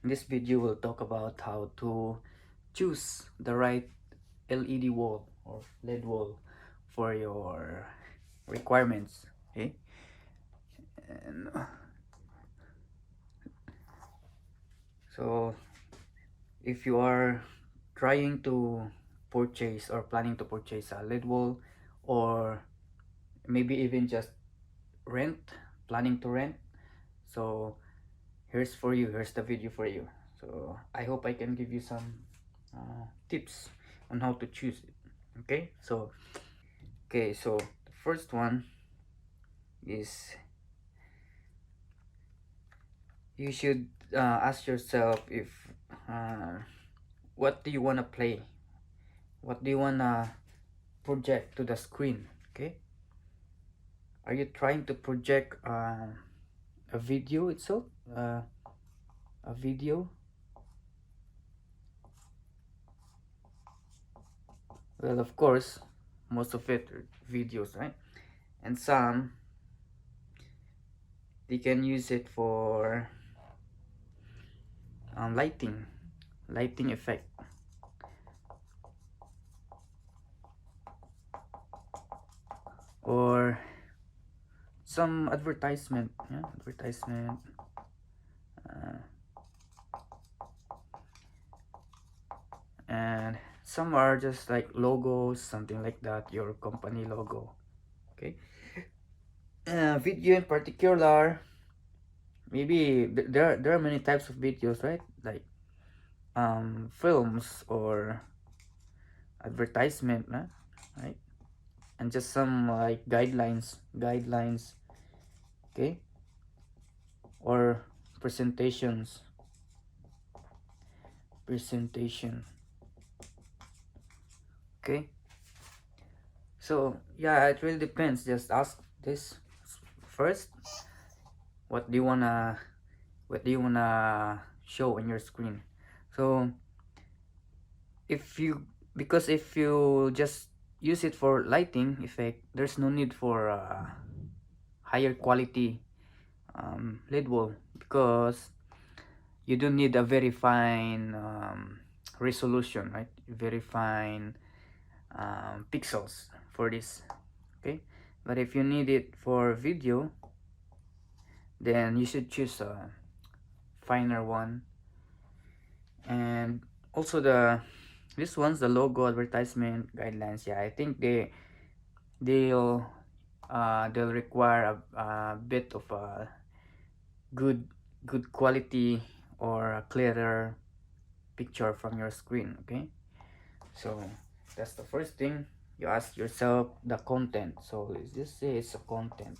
In this video, we'll talk about how to choose the right LED wall or LED wall for your requirements. Okay, and so if you are trying to purchase or planning to purchase a LED wall, or maybe even just rent, planning to rent, so here's the video for you. So I hope I can give you some tips on how to choose it. Okay, so the first one is you should ask yourself if uh, what do you want to play, what do you want to project to the screen. Okay, are you trying to project a video itself, a video? Well, of course, most of it are videos, right? And some, they can use it for lighting effect, or some advertisement, yeah, advertisement. uh, and some are just like logos, something like that, your company logo. Okay, video in particular, maybe there are many types of videos, right? Like films or advertisement, right? And just some like guidelines, okay, or presentation. Okay, so yeah, it really depends. Just ask this first. What do you wanna show on your screen? So if you because if you just use it for lighting effect, there's no need for higher quality LED wall, because you don't need a very fine resolution, right? Very fine pixels for this. Okay, but if you need it for video, then you should choose a finer one. And also this one's the logo advertisement guidelines. Yeah, I think they'll they'll require a bit of a good quality or a clearer picture from your screen. Okay, so that's the first thing. You ask yourself the content. So let's just say it's a content.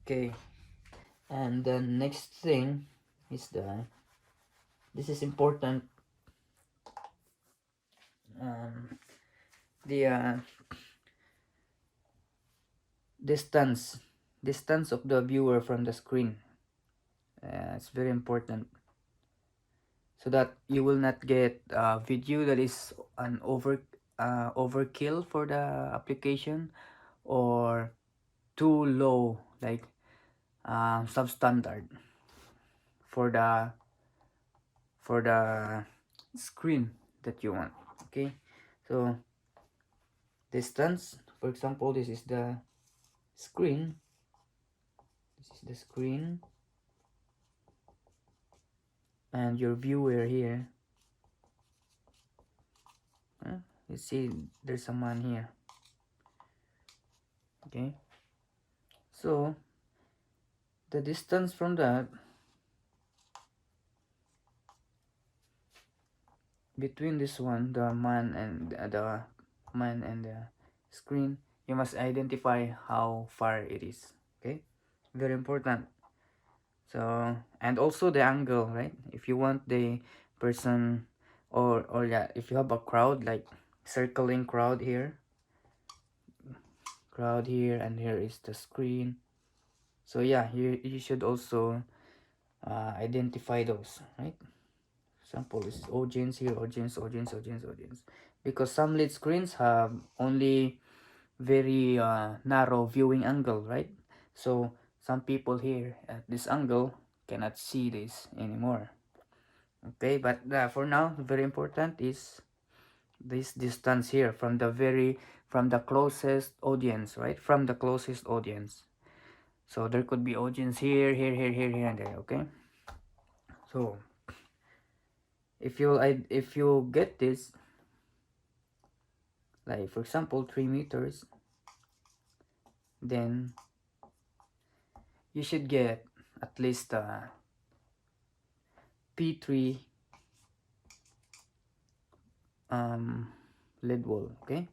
Okay, and the next thing is this is important, um, the distance of the viewer from the screen. It's very important, so that you will not get a video that is an overkill for the application, or too low, like substandard for the screen that you want. Okay, so distance, for example, this is the screen, and your viewer here. You see there's someone here. Okay, so the distance from that, between this one, the man and the screen, you must identify how far it is. Okay, very important. So, and also the angle, right? If you want the person, or yeah, if you have a crowd, like circling crowd here, and here is the screen. So yeah, you should also identify those, right? Example is audience here, audience, because some LED screens have only very narrow viewing angle, right? So some people here at this angle cannot see this anymore. Okay, but for now, very important is this distance here from the closest audience, right? From the closest audience. So there could be audience here, here, and there. Okay. So if you get this, like for example 3 meters, then you should get at least P3 Ledwall. Okay,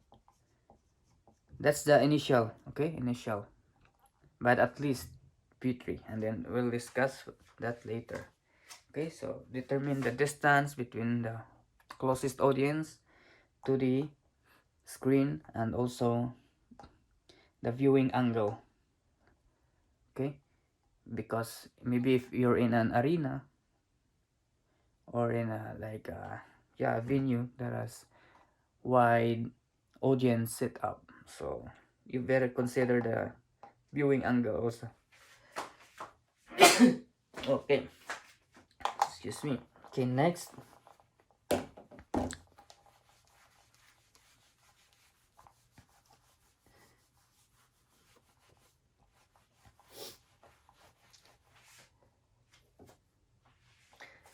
that's the initial. Okay, initial, but at least P3, and then we'll discuss that later. Okay, so determine the distance between the closest audience to the screen and also the viewing angle. Okay, because maybe if you're in an arena or in a like a venue that has wide audience setup, so you better consider the viewing angle also. Okay, excuse me. Okay, next,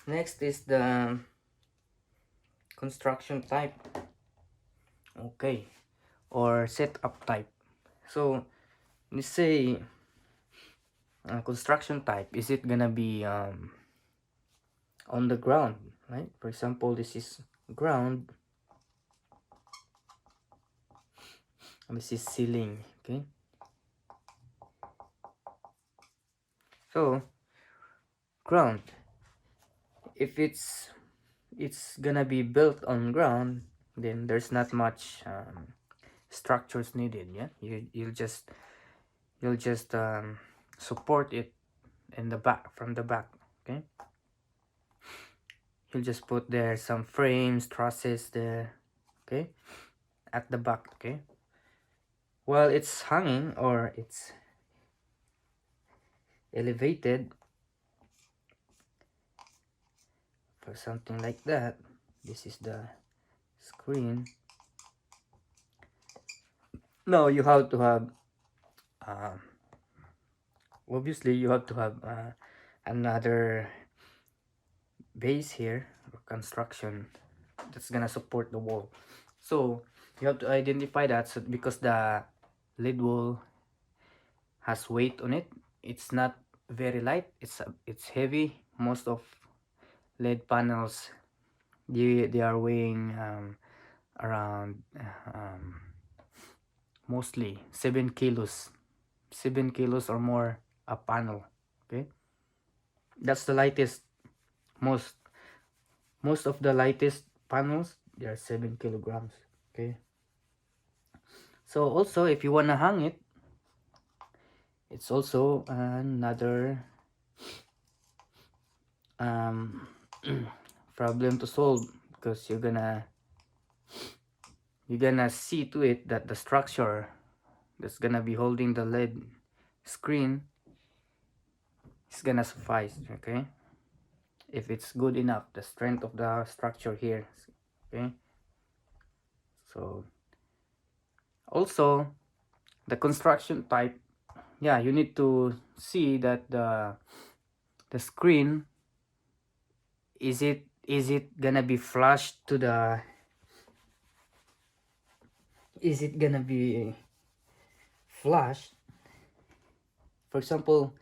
next is the construction type. Okay, or setup type. So let's say construction type, is it gonna be on the ground, right? For example, this is ground, and this is ceiling. Okay, so ground, if it's gonna be built on ground, then there's not much structures needed. Yeah, you'll just support it in the back, from the back. Okay, you'll just put there some frames, trusses there. Okay, at the back. Okay, while it's hanging or it's elevated for something like that, this is the screen. Now you have to have uh, obviously you have to have another base here or construction that's gonna support the wall. So you have to identify that, so because the lid wall has weight on it, it's not very light, it's heavy. Most of led panels, they are weighing around mostly 7 kilos or more a panel. Okay, that's the lightest. Most of the lightest panels, they are 7 kilograms. Okay, so also if you want to hang it, it's also another problem to solve, because you're gonna see to it that the structure that's gonna be holding the LED screen is gonna suffice. Okay, if it's good enough, the strength of the structure here. Okay, so also the construction type, yeah, you need to see that the screen, is it gonna be flush to the, is it gonna be flush. For example,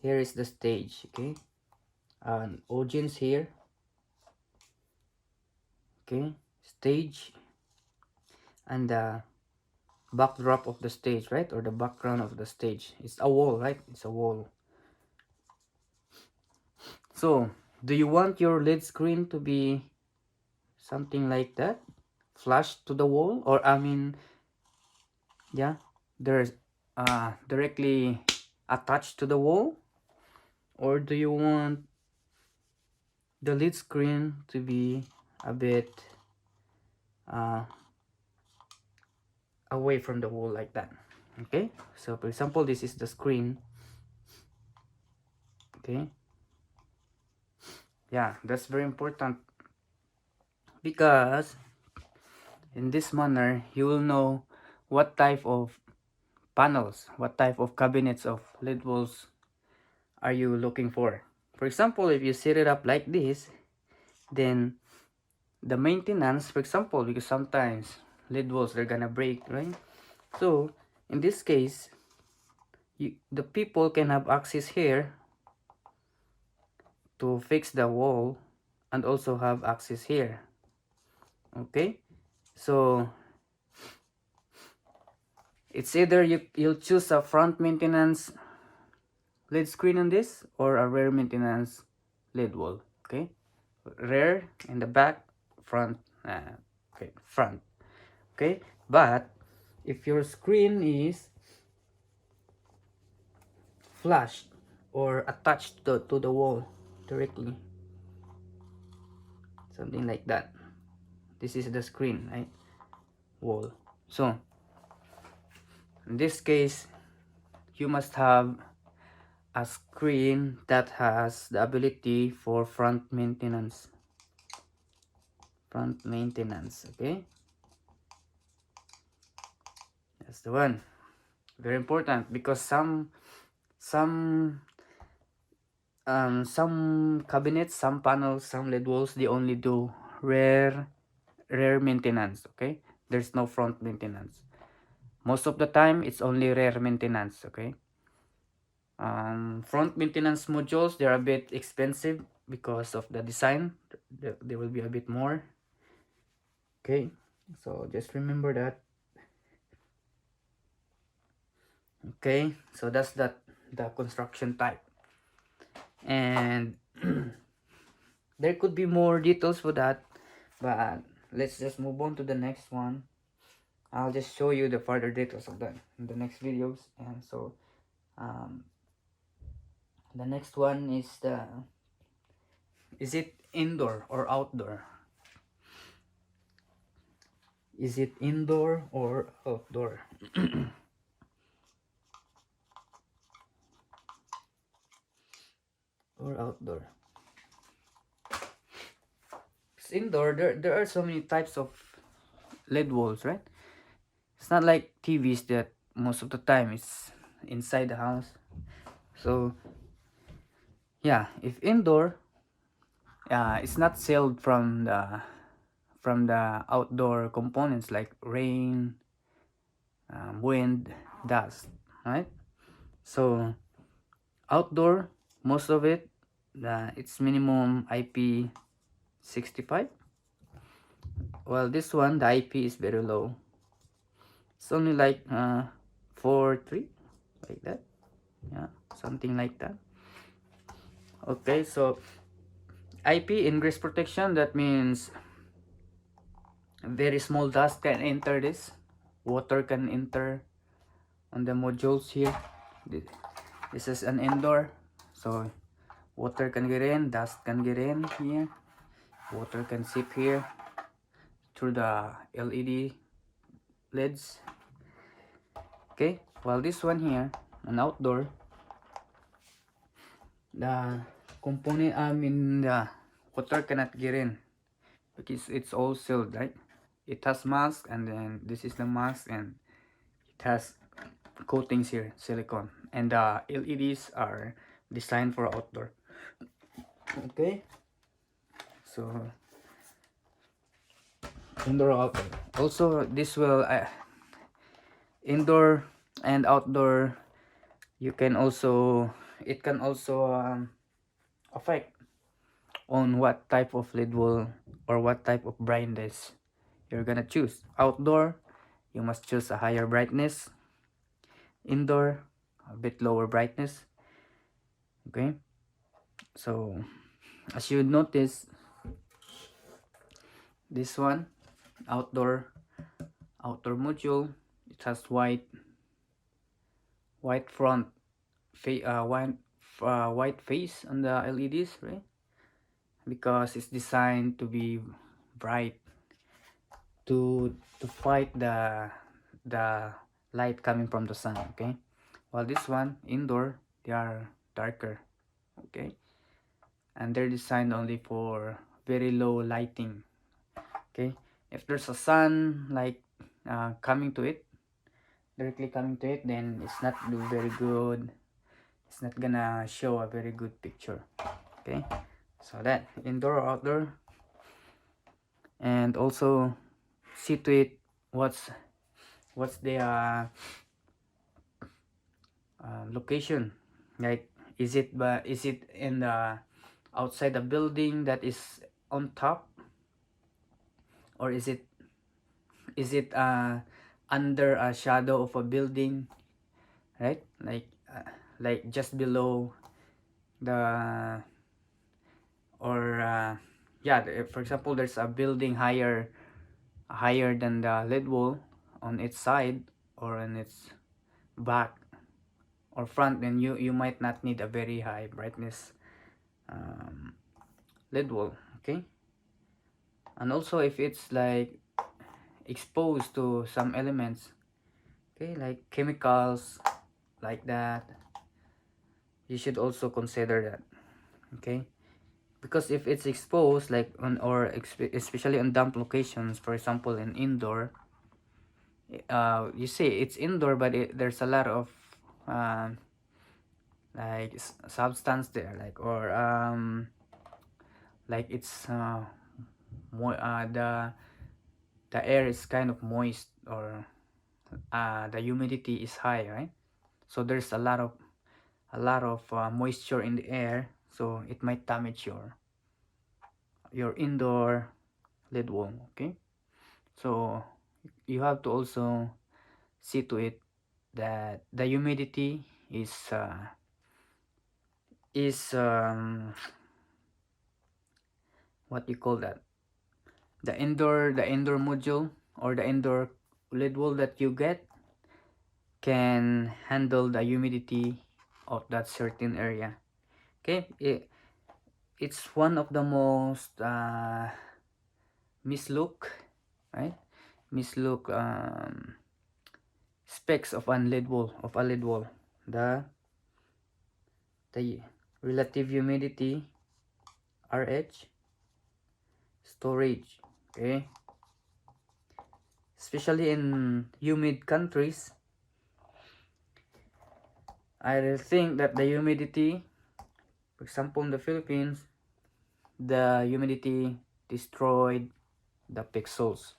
here is the stage. Okay, an audience here. Okay, stage, and the backdrop of the stage, right, or the background of the stage, it's a wall, right? It's a wall. So do you want your LED screen to be something like that, flush to the wall, or I mean, yeah, there's directly attached to the wall, or do you want the LED screen to be a bit away from the wall like that? Okay, so for example, this is the screen. Okay, yeah, that's very important, because in this manner you will know what type of panels, what type of cabinets of lid walls are you looking for. For example, if you set it up like this, then the maintenance, for example, because sometimes lid walls they're gonna break, right? So in this case, the people can have access here to fix the wall and also have access here. Okay, so it's either you'll choose a front maintenance lid screen on this or a rear maintenance lid wall. Okay, rear in the back, front, okay, front. Okay, but if your screen is flushed or attached to the wall directly, something like that, this is the screen, right? Wall. So in this case, you must have a screen that has the ability for front maintenance. Front maintenance, okay? That's the one. Very important, because some some cabinets, some panels, some lid walls, they only do rear maintenance, okay? There's no front maintenance. Most of the time it's only rear maintenance, okay? Front maintenance modules, they're a bit expensive because of the design. They will be a bit more, okay? So just remember that. Okay, so that's the construction type, and there could be more details for that, but let's just move on to the next one. I'll just show you the further details of that in the next videos. And so um, the next one is it indoor or outdoor? Is it indoor or outdoor? Or outdoor? It's indoor. There are so many types of LED walls, right? It's not like TVs that most of the time it's inside the house. So yeah, if indoor, it's not sealed from the outdoor components like rain, wind, dust, right? So outdoor, most of it, it's minimum IP65. Well, this one, the IP is very low. It's only like 4.3, like that. Yeah, something like that. Okay, so IP, ingress protection, that means very small dust can enter this. Water can enter on the modules here. This is an indoor, so water can get in, dust can get in here, water can seep here through the LED lids. Okay, while this one here, an outdoor, the component, the water cannot get in because it's all sealed, right? It has mask, and then this is the mask, and it has coatings here, silicone, and the LEDs are designed for outdoor. Okay, so indoor, outdoor. Also, this will indoor and outdoor. You can also it can also affect on what type of lid wall or what type of brightness you're gonna choose. Outdoor, you must choose a higher brightness. Indoor, a bit lower brightness. Okay, so as you notice, this one, outdoor module, it has white front white face on the LEDs, right? Because it's designed to be bright, to fight the light coming from the sun. Okay, while this one, indoor, they are darker. okay, and they're designed only for very low lighting. Okay, if there's a sun like coming to it, directly coming to it, then it's not do very good. It's not gonna show a very good picture. Okay, so that indoor or outdoor, and also see to it what's the location, like is it in the outside the building that is on top, or is it under a shadow of a building, right? Like just below the, or yeah, for example, there's a building higher than the lead wall on its side or on its back or front, then you might not need a very high brightness um, lead wall. Okay, and also if it's like exposed to some elements, okay, like chemicals like that, you should also consider that. Okay, because if it's exposed like on, or especially on damp locations, for example in indoor, you see it's indoor, but there's a lot of um like substance there, like, or like it's the air is kind of moist, or the humidity is high, right? So there's a lot of moisture in the air, so it might damage your indoor lid wall. Okay, so you have to also see to it that the humidity is what you call that, the indoor module or the indoor lid wall that you get can handle the humidity of that certain area. Okay, it's one of the most mislook, right? Mislook specs of a lid wall, the the relative humidity, RH, storage. Okay, especially in humid countries, I think that the humidity, for example in the Philippines, the humidity destroyed the pixels.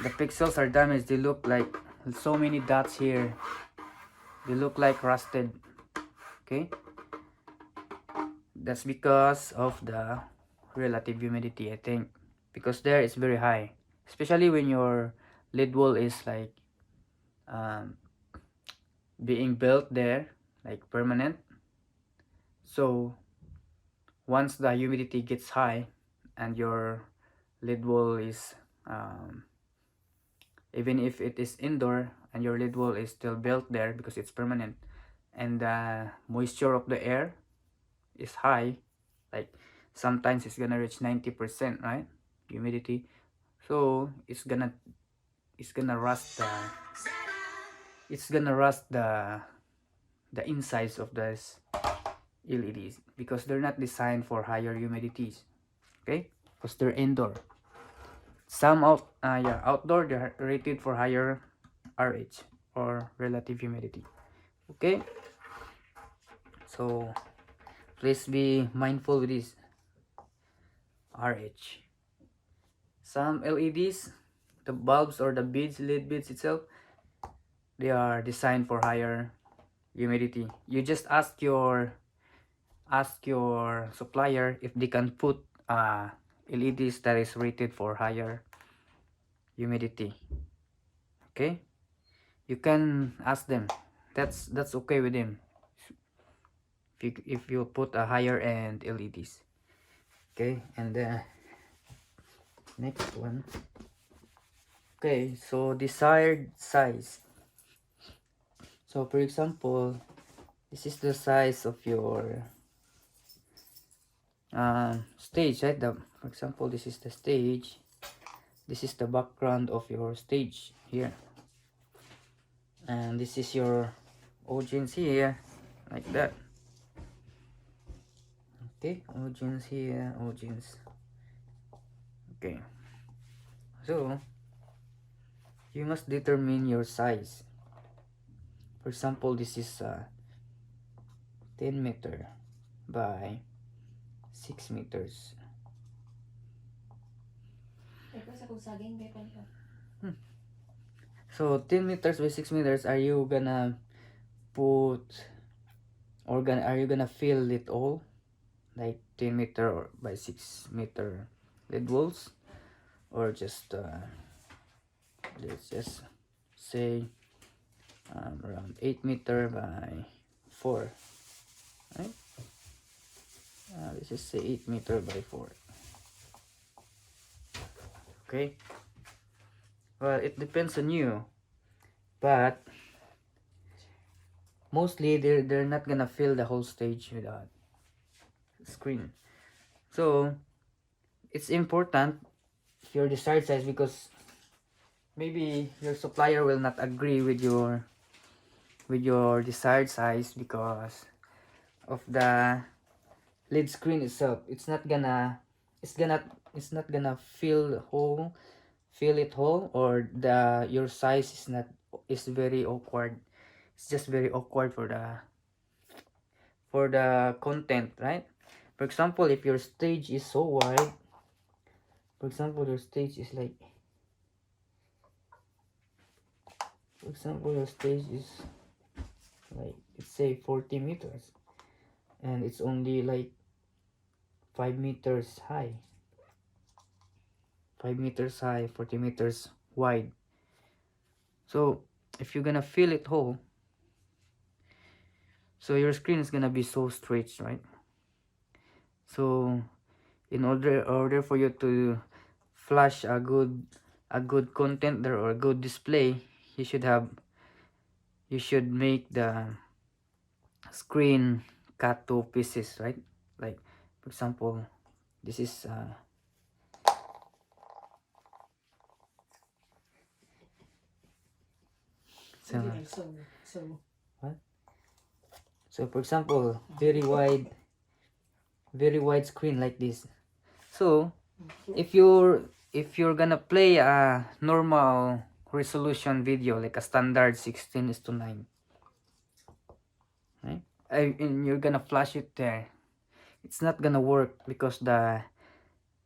The pixels are damaged. They look like so many dots here. They look like rusted. Okay, that's because of the relative humidity, I think, because there it's very high, especially when your lid wall is like um, being built there, like permanent. So once the humidity gets high and your lid wall is even if it is indoor and your lid wall is still built there because it's permanent, and the moisture of the air is high, like sometimes it's gonna reach 90%, right, humidity. So it's gonna rust the insides of this LEDs because they're not designed for higher humidities. Okay, because they're indoor. Some outdoor, they're rated for higher RH, or relative humidity. Okay, so please be mindful with this RH. Some LEDs, the bulbs or the beads, LED beads itself, they are designed for higher humidity. You just ask your supplier if they can put LEDs that is rated for higher humidity. Okay, you can ask them. That's okay with them if you put a higher end LEDs. Okay, and the next one. Okay, so desired size. So for example, this is the size of your stage, right? For example, this is the stage. This is the background of your stage here, and this is your audience here, like that. Okay, audience here, audience. Okay, so you must determine your size. For example, this is 10 meter by 6 meters. So 10 meters by 6 meters, are you gonna put, or are you gonna fill it all like 10 meter or by 6 meter lead walls, or just let's just say around 8 meter by 4, right? Let's just say 8 meter by 4. Okay, well, it depends on you, but mostly they're not gonna fill the whole stage with a screen. So it's important your desired size, because maybe your supplier will not agree with your desired size because of the lid screen itself. It's not gonna fill it whole, or your size is very awkward. It's just very awkward for the content, right? For example, if your stage is so wide, for example your stage is like let's say 40 meters, and it's only like 5 meters high, 40 meters wide. So if you're gonna fill it whole, so your screen is gonna be so stretched, right? So in order for you to flash a good content there, or a good display, you should make the screen cut to pieces, right? Like for example, this is what? So for example, very wide screen like this. So if you're gonna play a normal resolution video, like a standard 16:9, right? And you're gonna flash it there, it's not gonna work, because the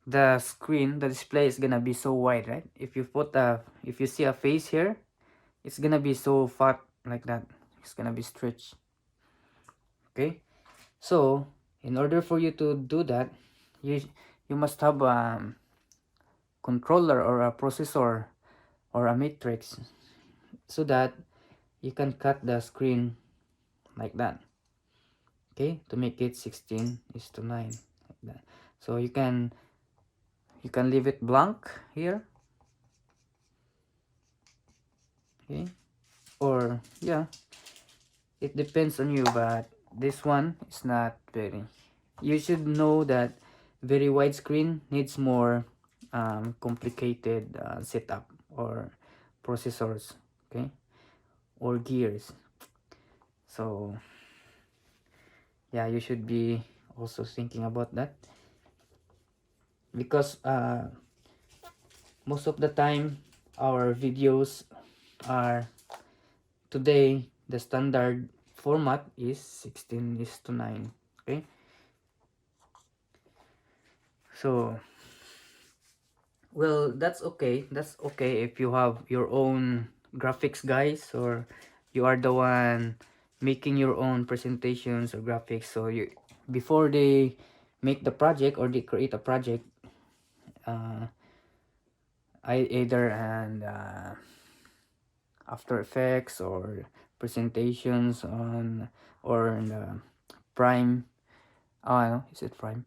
display is gonna be so wide, right? If you see a face here, it's gonna be so fat like that. It's gonna be stretched. Okay, so in order for you to do that, you must have a controller or a processor or a matrix, so that you can cut the screen like that. Okay, to make it 16:9 like that. So you can leave it blank here. Okay, or yeah, it depends on you, but this one is not very. You should know that very wide screen needs more complicated setup or processors, okay, or gears. So yeah, you should be also thinking about that, because most of the time our videos are, today the standard format is 16:9. Okay, so well, that's okay if you have your own graphics guys, or you are the one making your own presentations or graphics. So you, before they make the project or they create a project, uh, I either and After Effects or presentations on, or in the Prime. No, is it Prime?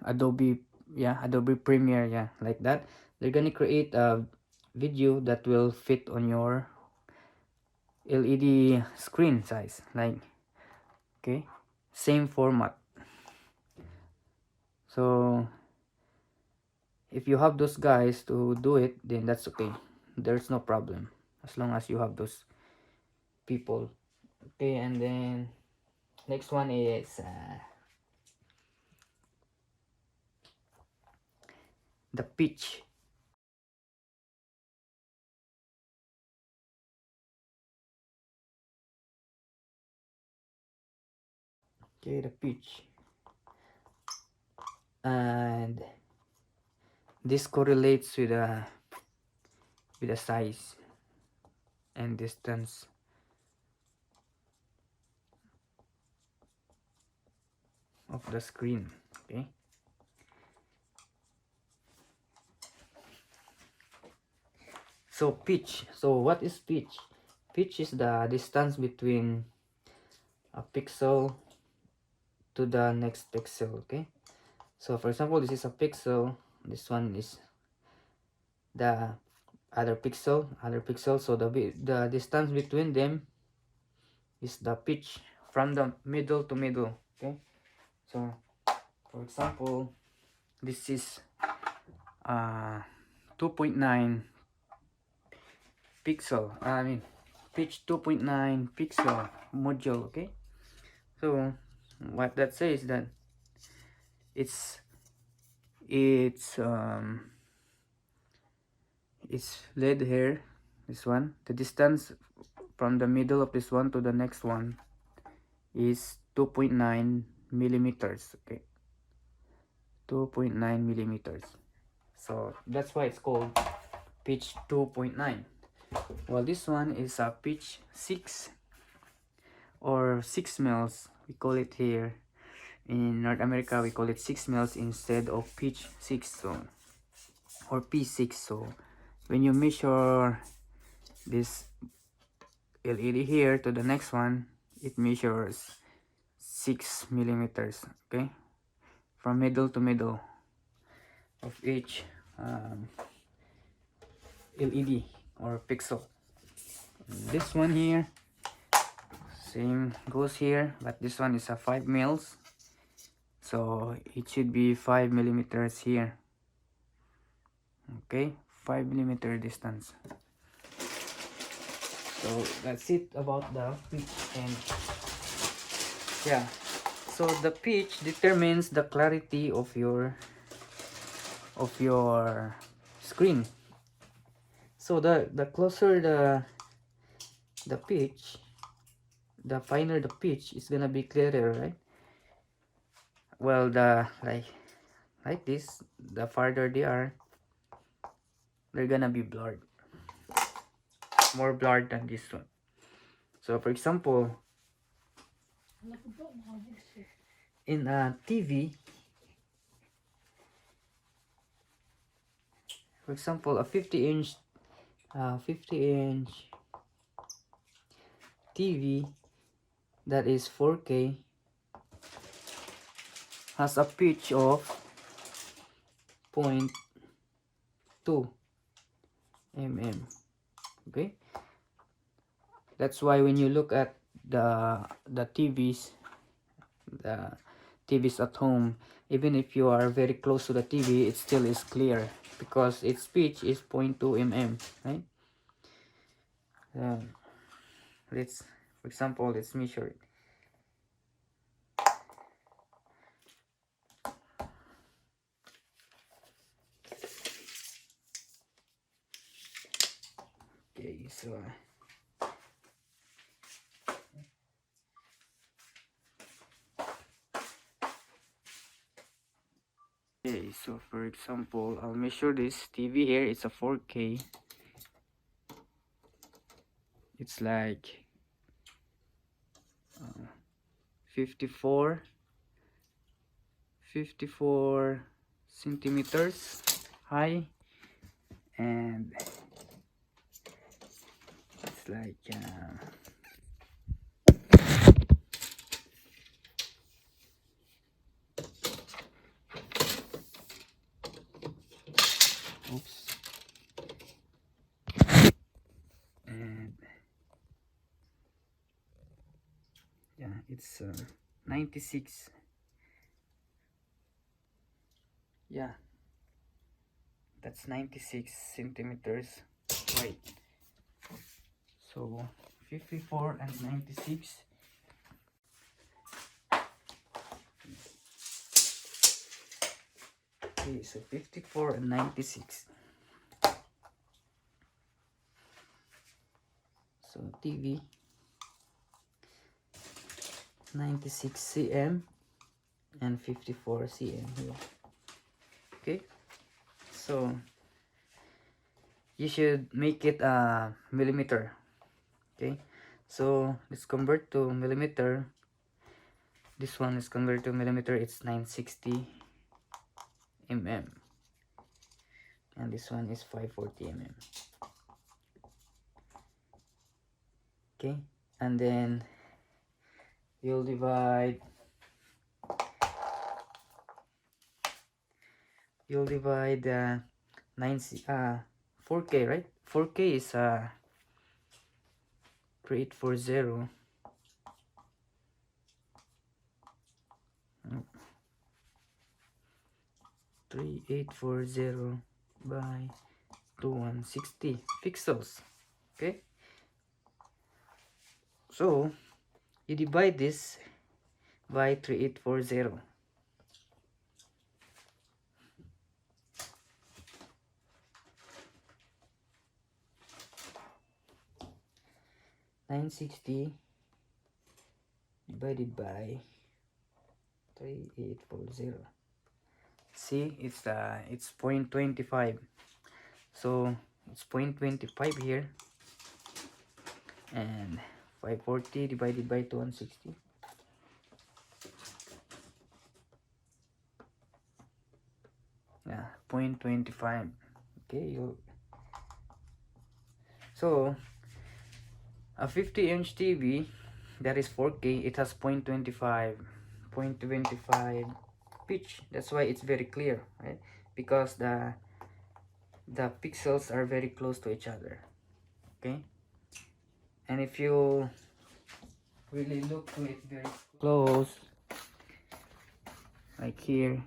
Adobe, yeah, Adobe Premiere, yeah, like that. They're gonna create a video that will fit on your LED screen size, like, okay, same format. So if you have those guys to do it, then that's okay. There's no problem, as long as you have those people Okay, and then next one is the pitch. Okay, the pitch, and this correlates with the size and distance of the screen. Okay, so pitch. So what is pitch? Pitch is the distance between a pixel to the next pixel. Okay, so for example, this is a pixel, this one is the other pixel, so the distance between them is the pitch from the middle to middle. Okay, so for example, this is 2.9 pixel, I mean pitch 2.9 pixel module. Okay, so what that says that it's it's led here, this one, the distance from the middle of this one to the next one is 2.9 millimeters. Okay, 2.9 millimeters, so that's why it's called pitch 2.9. Well, this one is a pitch 6 or 6 mils, we call it here in North America. We call it 6 mils instead of pitch 6, so, or P6. So when you measure this LED here to the next one, it measures 6 millimeters. Okay, from middle to middle of each LED or pixel. This one here, same goes here, but this one is a 5 mils, so it should be 5 millimeters here. Okay, 5 millimeter distance. So that's it about the pitch. And yeah, so the pitch determines the clarity of your screen. So the closer the pitch, the finer the pitch is gonna be clearer, right? Well, the like this, the farther they are, they're gonna be blurred, more blurred than this one. So for example, in a TV, for example, a 50-inch TV that is 4K has a pitch of 0.2 mm. Okay, that's why when you look at the the TVs at home, even if you are very close to the TV, it still is clear because its pitch is 0.2 mm, right? Let's, for example, let's measure it. Okay, so okay, so for example, I'll measure this TV here. It's a 4K. It's like 54 centimeters high, and it's like oops, and yeah, it's 96, yeah, that's 96 centimeters wide. So 54 and 96. Okay, so 54 and 96. So TV 96 cm and 54 cm here. Okay, so you should make it a millimeter. Okay, so let's convert to millimeter. This one is converted to millimeter. It's 960 mm, and this one is 540 mm. Okay, and then you'll divide 4K, right? 4K is 3840 3840 by 2160 pixels. Okay, so you divide this by 3840. 960 divided by 3840. See, it's 0.25. So it's 0.25 here, and 540 divided by 2160. Yeah, 0.25. Okay, so a 50-inch TV that is 4K, it has 0.25 pitch. That's why it's very clear, right? Because the pixels are very close to each other. Okay, and if you really look to it very close, like here,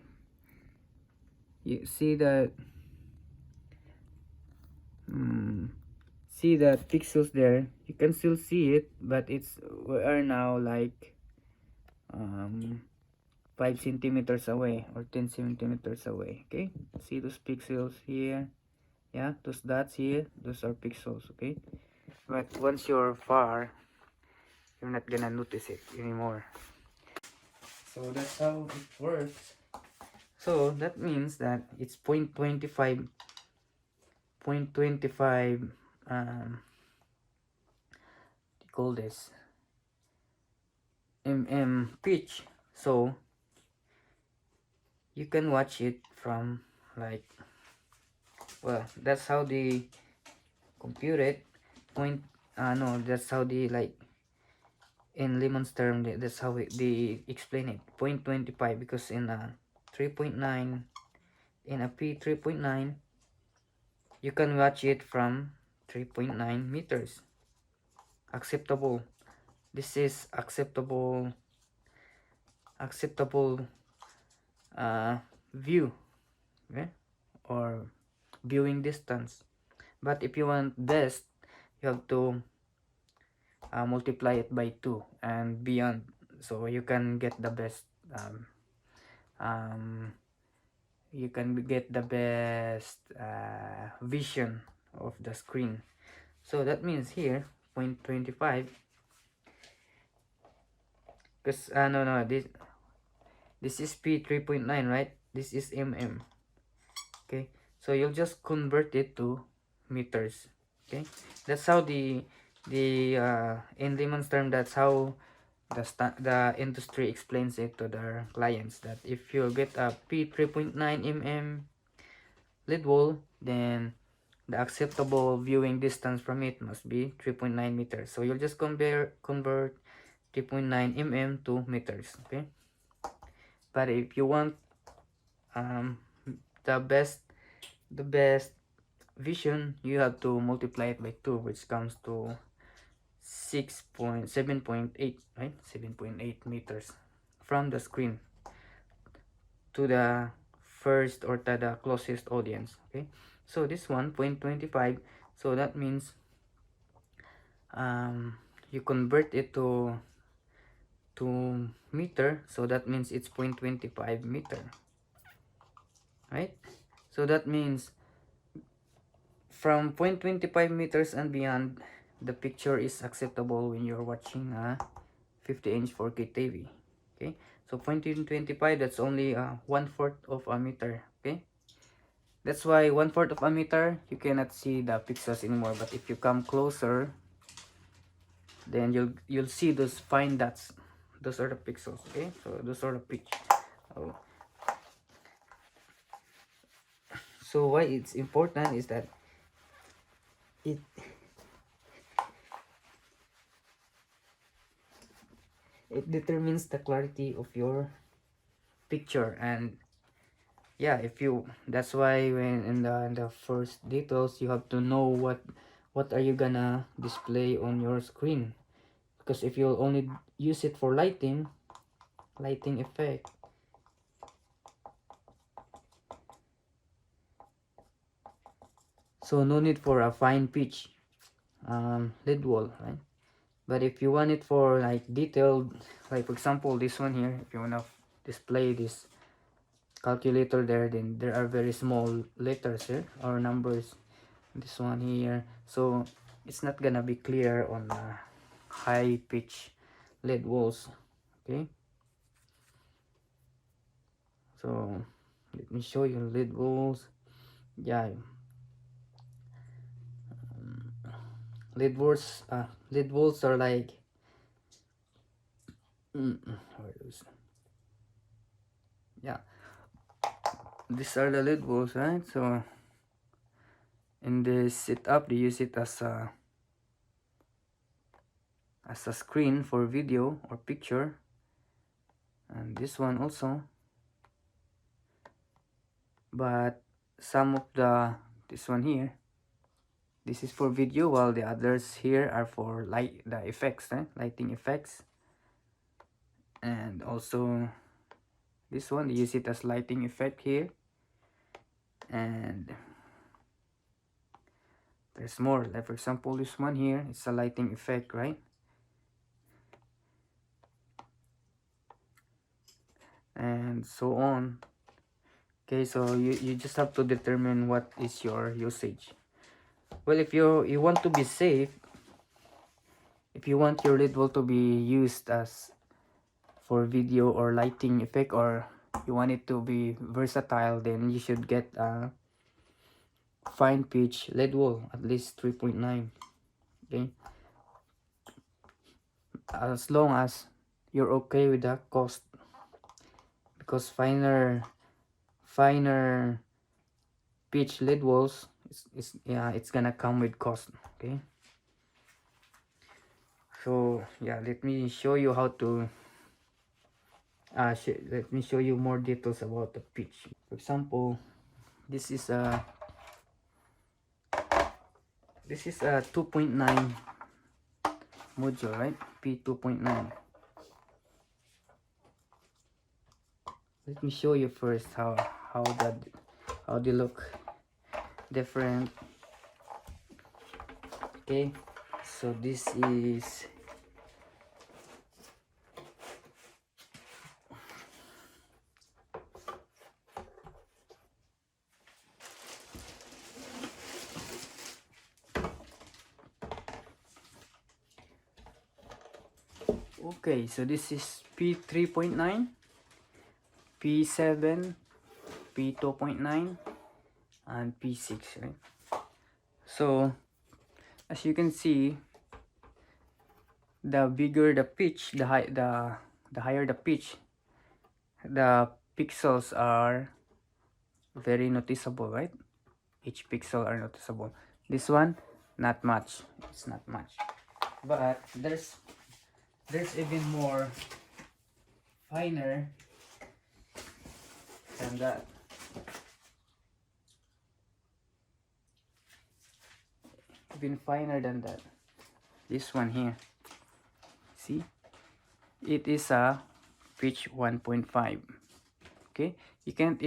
you see that see that pixels there. You can still see it, but we are now like 5 centimeters away or 10 centimeters away. Okay, see those pixels here? Yeah, those dots here, those are pixels. Okay, but once you're far, you're not gonna notice it anymore. So that's how it works. So that means that it's 0.25 call this pitch. So you can watch it from like, well, that's how they compute it. No, that's how they, like, in layman's term, that's how they explain it. 0.25, because in a 3.9, in a P 3.9, you can watch it from 3.9 meters. Acceptable. This is acceptable view, okay? Or viewing distance. But if you want best, you have to multiply it by 2 and beyond, so you can get the best vision of the screen. So that means here 0.25, because no, this is P 3.9, right? This is mm. Okay, so you'll just convert it to meters. Okay, that's how the in layman's term, that's how the industry explains it to their clients, that if you get a P 3.9 mm Ledwall, then the acceptable viewing distance from it must be 3.9 meters. So you'll just convert 3.9 mm to meters. Okay, but if you want the best vision, you have to multiply it by 2, which comes to 7.8, right? 7.8 meters from the screen to the first, or to the closest audience. Okay, so this one 0.25, so that means you convert it to meter, so that means it's 0.25 meter, right? So that means from 0.25 meters and beyond, the picture is acceptable when you're watching a 50-inch 4K TV. Okay, so 0.25, that's only 1/4 of a meter. Okay, that's why 1/4 of a meter you cannot see the pixels anymore, but if you come closer, then you'll see those fine dots. Those are the pixels. Okay, so those are the pitch. Oh. So why it's important is that it it determines the clarity of your picture. And yeah, if you, that's why when in the first details, you have to know what are you gonna display on your screen, because if you'll only use it for lighting effect, so no need for a fine pitch lid wall, right? But if you want it for like detailed, like for example this one here, if you wanna display this calculator there, then there are very small letters here or numbers, this one here, so it's not gonna be clear on high pitch led walls. Okay, so let me show you led walls. Yeah, led walls are like where is, yeah, these are the led walls, right? So in this setup they use it as a screen for video or picture, and this one also, but some of this one here, this is for video, while the others here are for the effects, lighting effects. And also this one, they use it as lighting effect here, and there's more, like for example this one here, it's a lighting effect, right? And so on. Okay, so you just have to determine what is your usage. Well, if you want to be safe, if you want your lid wall to be used as for video or lighting effect, or you want it to be versatile, then you should get a fine pitch led wall, at least 3.9. Okay, as long as you're okay with the cost, because finer pitch led walls is yeah, it's gonna come with cost. Okay, so yeah, let me show you how to let me show you more details about the pitch. For example, this is a 2.9 module, right? P 2.9. Let me show you first how that how they look different. Okay, so this is okay, so this is P 3.9, P 7, P 2.9, and P 6, right? So as you can see, the bigger the pitch, the higher the pitch, the pixels are very noticeable, right? Each pixel are noticeable. This one, not much. It's not much. But there's even more finer than that. Even finer than that. This one here. See? It is a pitch 1.5. Okay? You can't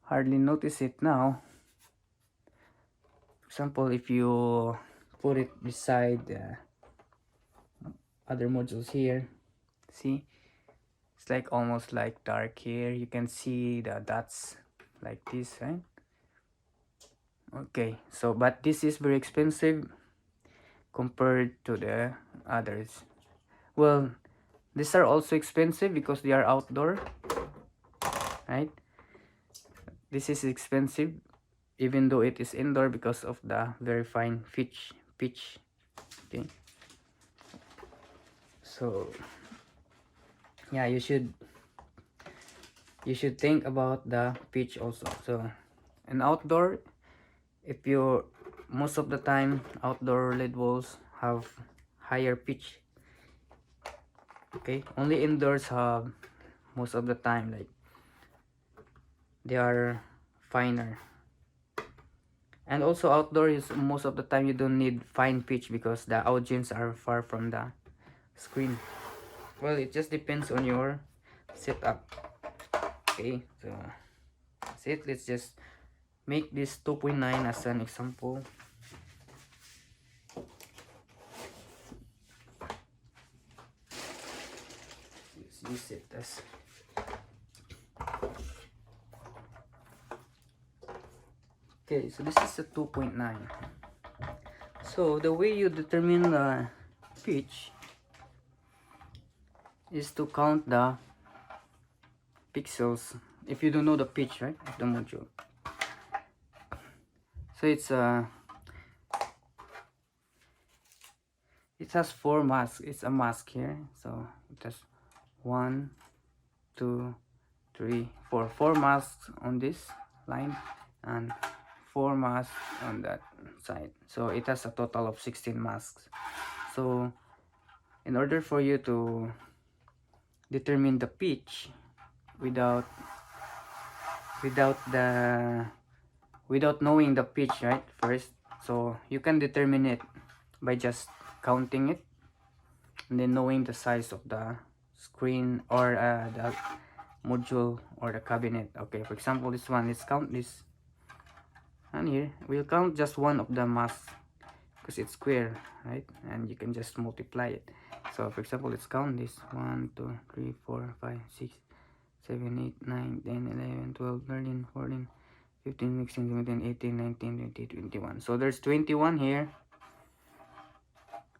hardly notice it now. For example, if you put it beside the other modules here. See, it's like almost like dark here. You can see the dots like this, right? Okay, so but this is very expensive compared to the others. Well, these are also expensive because they are outdoor, right? This is expensive even though it is indoor because of the very fine pitch. Okay, so yeah, you should think about the pitch also. So an outdoor, if you most of the time outdoor lead walls have higher pitch. Okay, only indoors have most of the time like they are finer. And also outdoor is most of the time you don't need fine pitch because the audience are far from the screen. Well, it just depends on your setup. Okay, so that's it. Let's just make this 2.9 as an example. Let's use it as okay, so this is a 2.9. So the way you determine the pitch is to count the pixels if you don't know the pitch, right, of the module. So it has 4 masks. It's a mask here, so it has 1 2 3 4 4 masks on this line and 4 masks on that side, so it has a total of 16 masks. So in order for you to determine the pitch without knowing the pitch, right, first, so you can determine it by just counting it and then knowing the size of the screen or the module or the cabinet. Okay, for example, this one, let's count this, and here we'll count just one of the masks because it's square, right, and you can just multiply it. So for example, let's count this 1 2 3 4 5 6 7 8 9 10 11 12 13 14 15 16 17 18 19 20 21. So there's 21 here,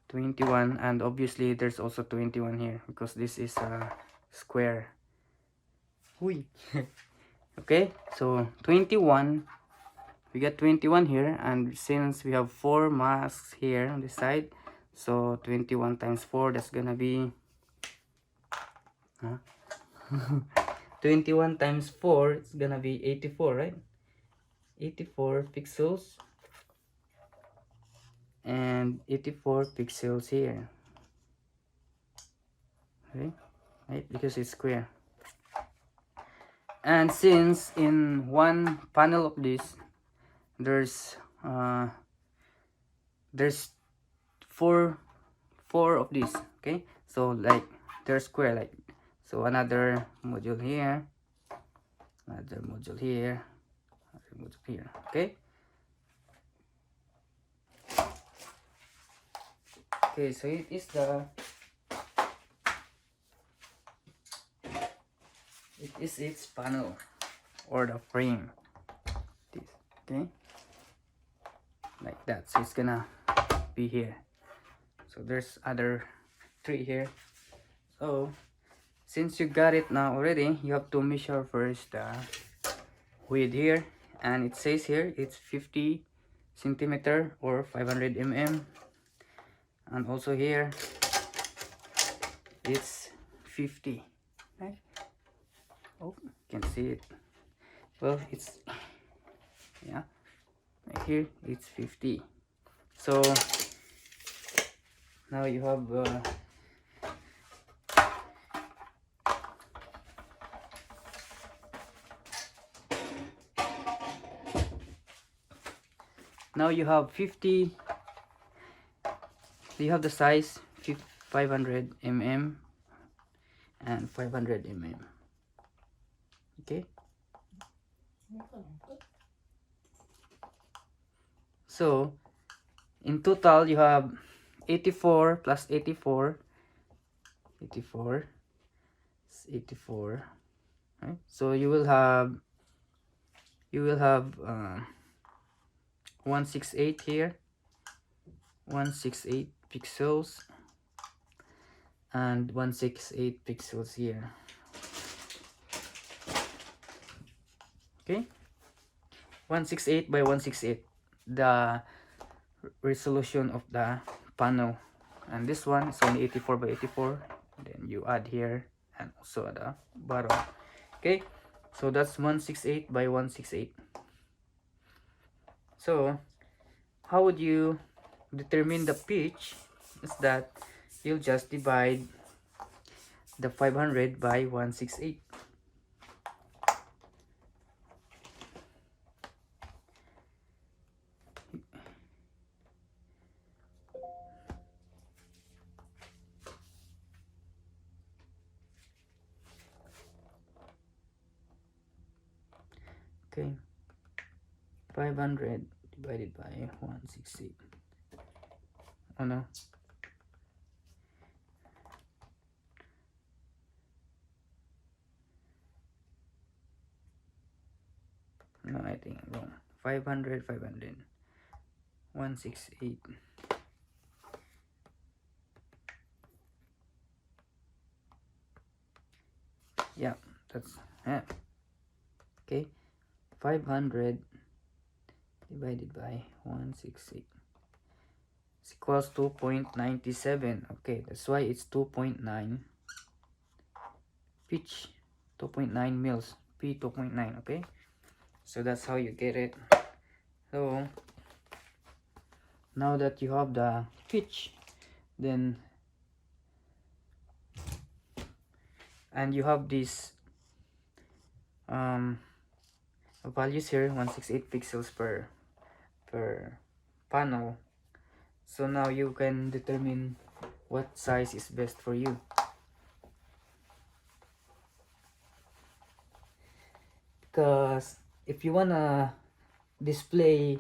21, and obviously there's also 21 here because this is a square. Ui. Okay, so 21, we got 21 here, and since we have 4 masks here on the side, so 21 times 4, that's gonna be 21 times 4, it's gonna be 84, right? 84 pixels and 84 pixels here, okay, right, because it's square. And since in one panel of this there's four of these, okay, so like they're square, like, so another module here, another module here, another module here, okay. Okay, so it is its panel or the frame, this, okay, like that. So it's gonna be here. So there's other 3 here. So since you got it now already, you have to measure first the width here, and it says here it's 50 centimeter or 500 mm, and also here it's 50, right? Oh, you can see it. Well, it's, yeah, right here it's 50. So now you have now you have 50, you have the size 500 mm and 500 mm, okay. So in total you have 84 plus 84, 84 is 84, right? So you will have 168 here, 168 pixels, and 168 pixels here. Okay, 168 by 168, the resolution of the panel, and this one is only 84 by 84. Then you add here and also at the bottom. Okay, so that's 168 by 168. So how would you determine the pitch? Is that you'll just divide the 500 by 168. Okay, 500 divided by 168. Oh no, I think I'm wrong. 500, 168. Yeah, that's okay. 500 divided by 168 is equals 2.97. Okay, that's why it's 2.9 pitch, 2.9 mils, p 2.9. Okay, so that's how you get it. So now that you have the pitch, then and you have these values here, 168 pixels per panel. So now you can determine what size is best for you. Because if you wanna display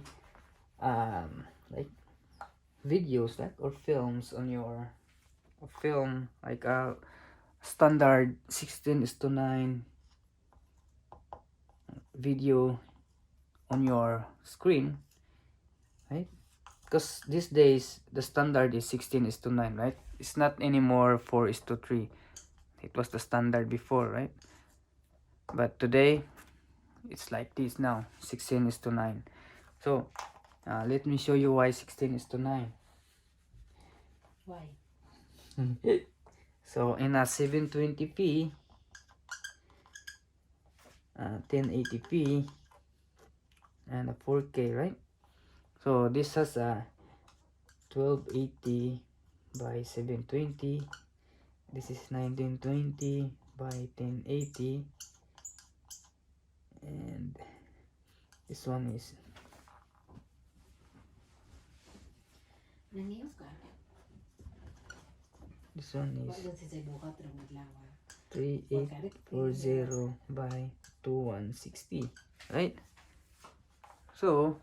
like videos like or films on your film, like a standard 16:9 video on your screen, right? Because these days the standard is 16:9, right? It's not anymore 4:3. It was the standard before, right? But today it's like this now, 16:9. So let me show you why 16:9. Why? So in a 720p, 1080p, and a 4K, right? So this has a 1280 by 720. This is 1920 by 1080, and this one is Nanius ka? this one is Wala si say buhat rong adlaw. 3840 by 2160, right? So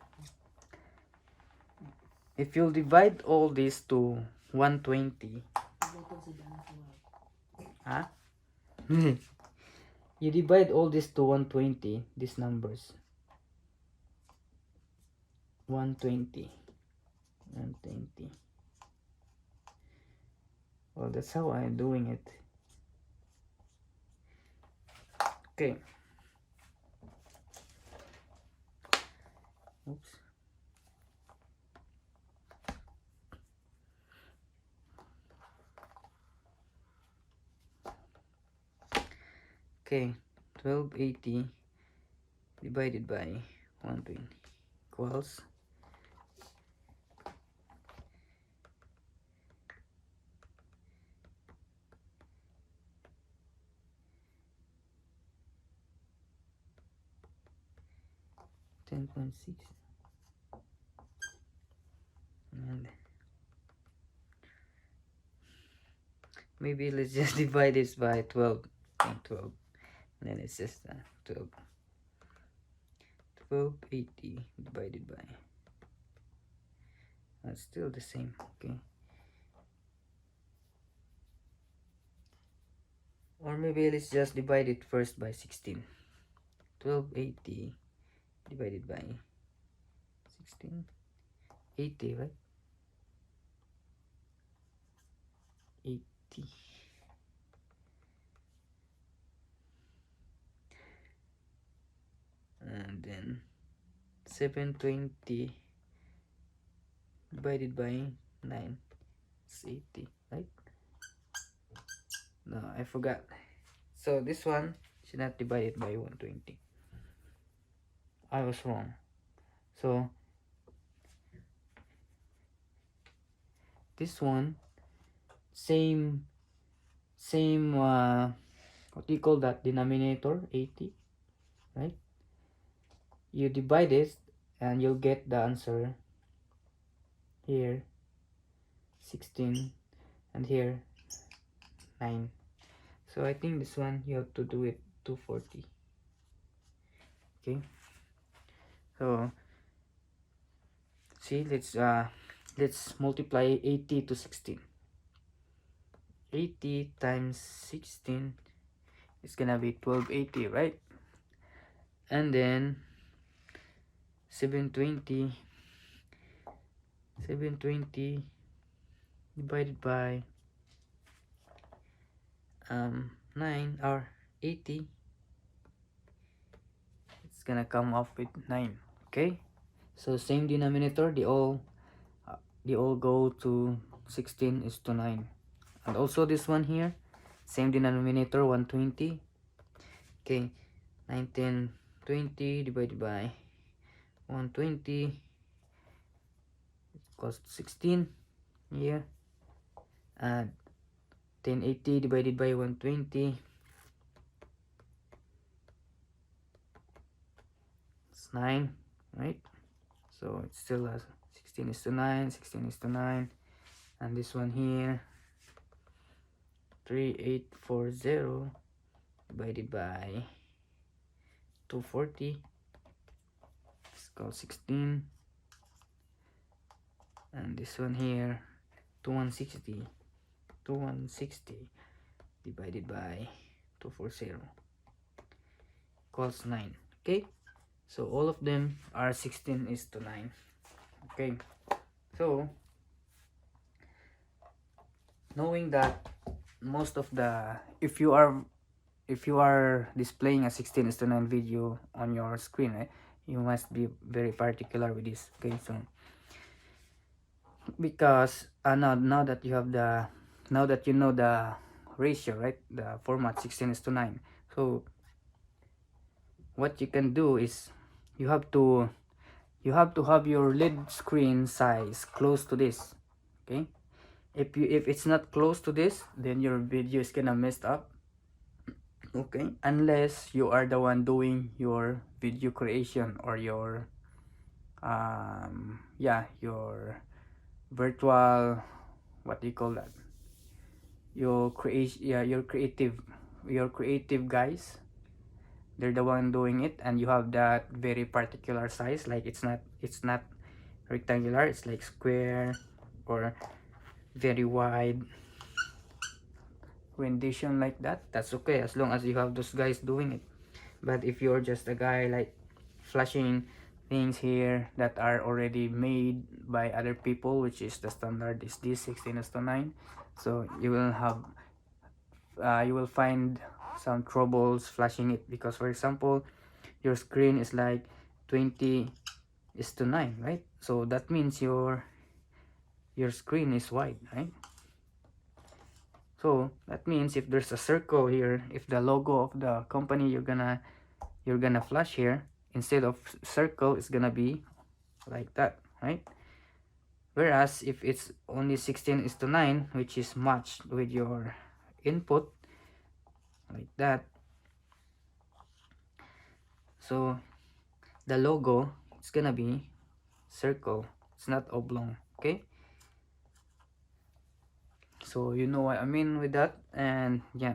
if you divide all this to 120, huh? You divide all this to 120, these numbers, 120, 120. Well, that's how I'm doing it. Okay. Oops. Okay, 1280 divided by 120 equals 10.6, and maybe let's just divide this by 12 and 12, and then it's just 12. 1280 divided by It's still the same. Okay, or maybe let's just divide it first by 16. 1280 divided by 16, 80, right? 80, and then 720 divided by 9, it's 80, right? No, I forgot. So this one should not divide it by 120. I was wrong. So this one, same what do you call that, denominator, 80, right? You divide it and you'll get the answer here 16, and here 9. So I think this one you have to do it 240. Okay, so see, let's multiply 80 to 16. 80 times 16 is gonna be 1280, right? And then 720 divided by 9, or 80, it's gonna come up with 9. Okay, so same denominator, they all go to 16 is to 9. And also this one here, same denominator, 120. Okay, 1920 divided by 120 equals 16 here, and 1080 divided by 120, it's 9, right? So it's still 16 is to 9, 16 is to 9. And this one here, 3840 divided by 240, it's called 16. And this one here, 2160 divided by 240 equals 9. Okay, so all of them are 16 is to 9. Okay, so knowing that most of the, if you are displaying a 16 is to 9 video on your screen, right, you must be very particular with this. Okay, so because now that you have the, now that you know the ratio, right, the format 16 is to 9, so what you can do is you have to have your lid screen size close to this. Okay, if it's not close to this, then your video is gonna messed up. Okay, unless you are the one doing your video creation, or your yeah, your virtual, what do you call that, your creation, yeah, your creative guys, they're the one doing it, and you have that very particular size, like it's not rectangular, it's like square or very wide rendition like that. That's okay as long as you have those guys doing it. But if you're just a guy like flashing things here that are already made by other people, which is the standard is this 16 is to 9, so you will have you will find some troubles flashing it, because for example your screen is like 20 is to 9, right? So that means your screen is wide, right? So that means if there's a circle here, if the logo of the company you're gonna flash here, instead of circle, it's gonna be like that, right? Whereas if it's only 16 is to 9, which is matched with your input, like that, so the logo, it's gonna be circle, it's not oblong. Okay, so you know what I mean with that. And yeah,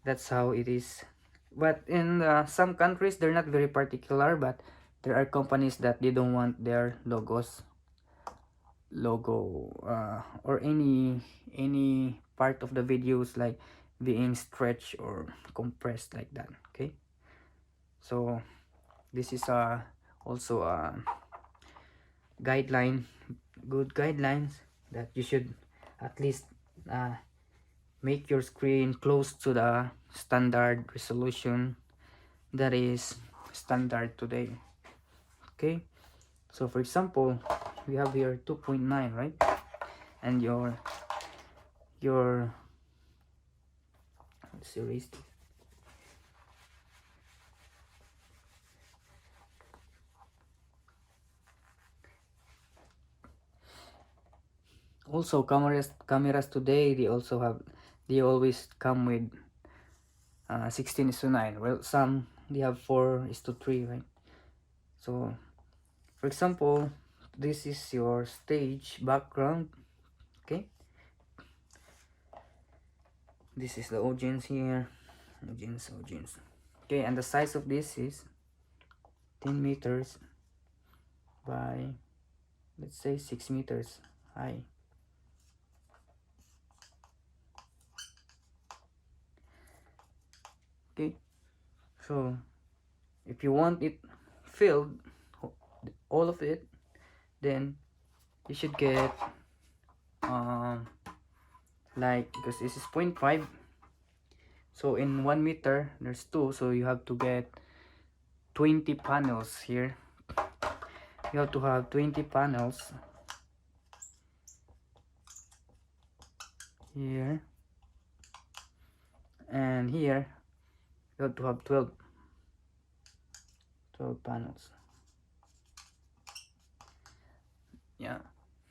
that's how it is. But in some countries, they're not very particular, but there are companies that they don't want their logos logo or any part of the videos like being stretched or compressed like that. Okay, so this is also a guideline, good guidelines that you should at least uh, make your screen close to the standard resolution that is standard today. Okay, so for example, we have here 2.9, right? And your let's erase this. Also, cameras today, they always come with 16:9. Well, some they have 4:3, right? So for example, this is your stage background. Okay, this is the audience here, audience. Okay, and the size of this is 10 meters by, let's say, 6 meters high. Okay, so if you want it filled, all of it, then you should get like, because this is 0.5, so in 1 meter there's 2, so you have to get 20 panels here. You have to have 20 panels here, and here you have to have 12 panels. Yeah,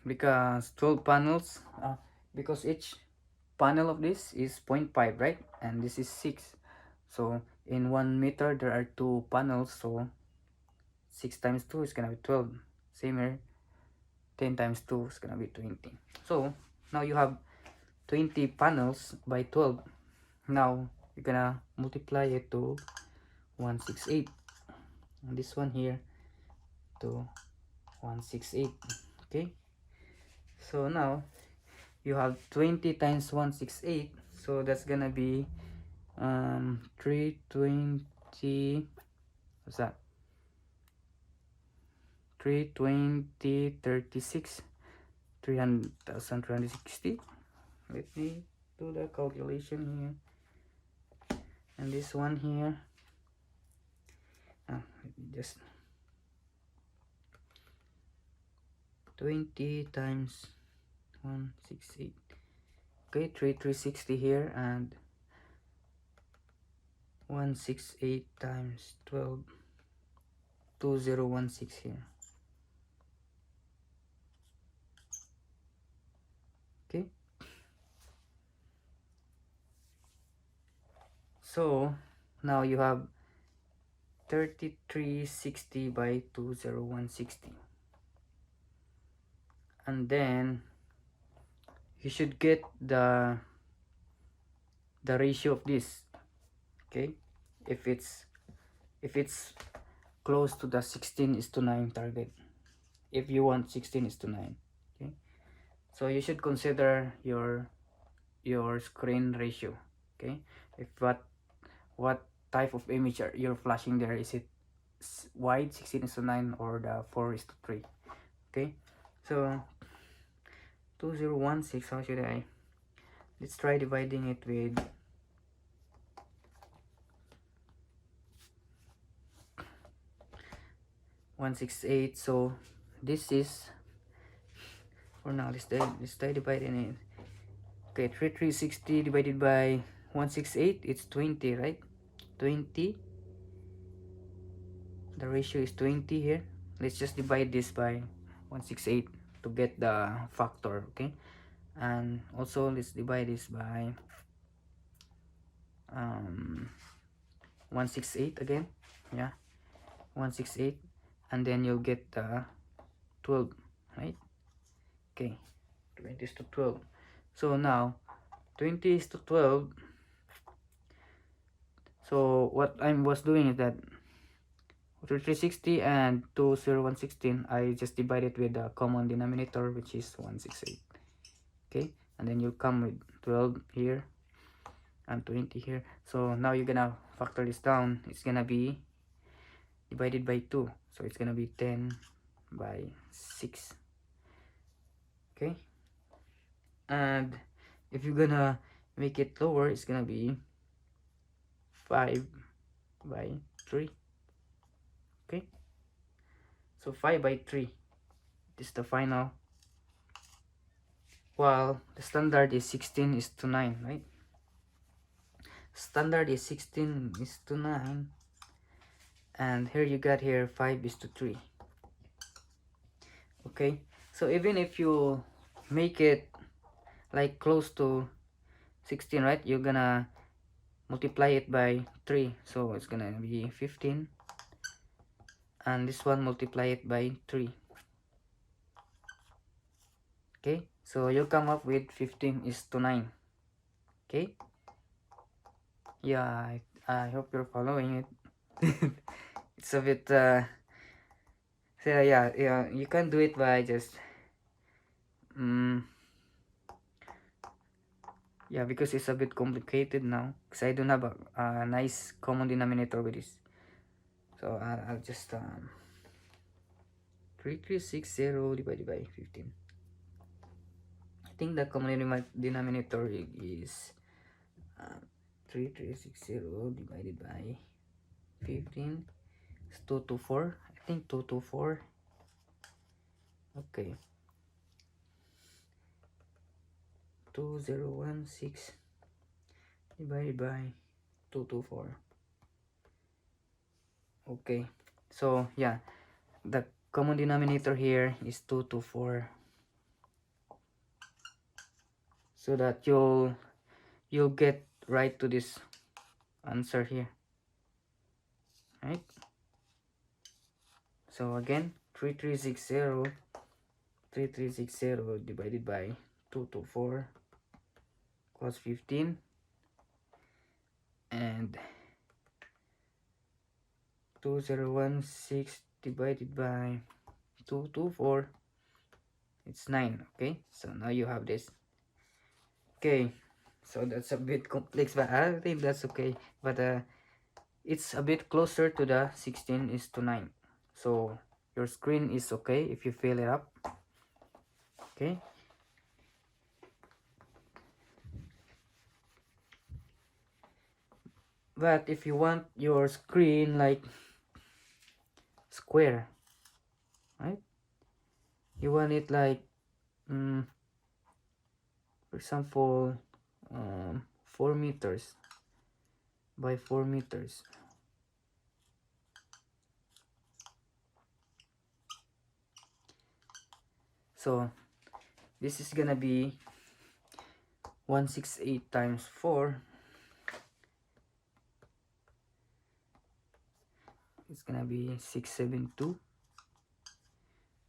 because 12 panels, because each panel of this is 0.5, right? And this is 6, so in 1 meter there are 2 panels, so 6 times 2 is gonna be 12. Same here, 10 times 2 is gonna be 20. So now you have 20 panels by 12. Now you're gonna multiply it to 168, and this one here to 168. Okay, so now you have 20 times 168, so that's gonna be 320, what's that, 320, 36, 300,360. Let me do the calculation here. And this one here, let me just 20 times 168. Okay, 360 here, and 168 times 12, 2016 here. Okay, so now you have 3360 by 20160, and then you should get the ratio of this. Okay, if it's close to the 16:9 target, if you want 16:9. Okay, so you should consider your screen ratio. Okay, if what type of image you're flashing there, is it wide 16:9 or the 4:3? Okay, so 2016, how should I, let's try dividing it with 168. So this is, for now, let's try dividing it. Okay, 3360 divided by 168, it's 20, right? 20, the ratio is 20 here. Let's just divide this by 168 to get the factor. Okay, and also let's divide this by 168 again. Yeah, 168, and then you'll get the 12, right? Okay, 20 is to 12. So now 20 is to 12. So what I was doing is that 3360 and 20116, I just divide it with the common denominator, which is 168. Okay, and then you'll come with 12 here and 20 here. So now you're gonna factor this down. It's gonna be divided by 2, so it's gonna be 10 by 6. Okay, and if you're gonna make it lower, it's gonna be 5 by 3. Okay, so 5 by 3 is the final, while the standard is 16 is to 9, right? Standard is 16 is to 9, and here you got here 5 is to 3. Okay, so even if you make it like close to 16, right, you're gonna multiply it by 3, so it's gonna be 15, and this one multiply it by 3. Okay, so you'll come up with 15 is to 9. Okay, yeah, I hope you're following it. It's a bit so yeah, you can do it by just yeah, because it's a bit complicated now, because I don't have a nice common denominator with this. So I'll just 3360 divided by 15. I think the common denominator is 3360 divided by 15 is 224. I think 224. Okay, 2016 divided by 224. Okay, so yeah, the common denominator here is 224, so that you'll get right to this answer here, right? So again, 3360 divided by 224 equals 15, and 2016 divided by 224, it's 9. Okay, so now you have this. Okay, so that's a bit complex, but I think that's okay. But it's a bit closer to the 16 is to 9, so your screen is okay if you fill it up. Okay, but if you want your screen like square, right, you want it like for example 4 meters by 4 meters. So this is gonna be 168 times 4. It's gonna be 672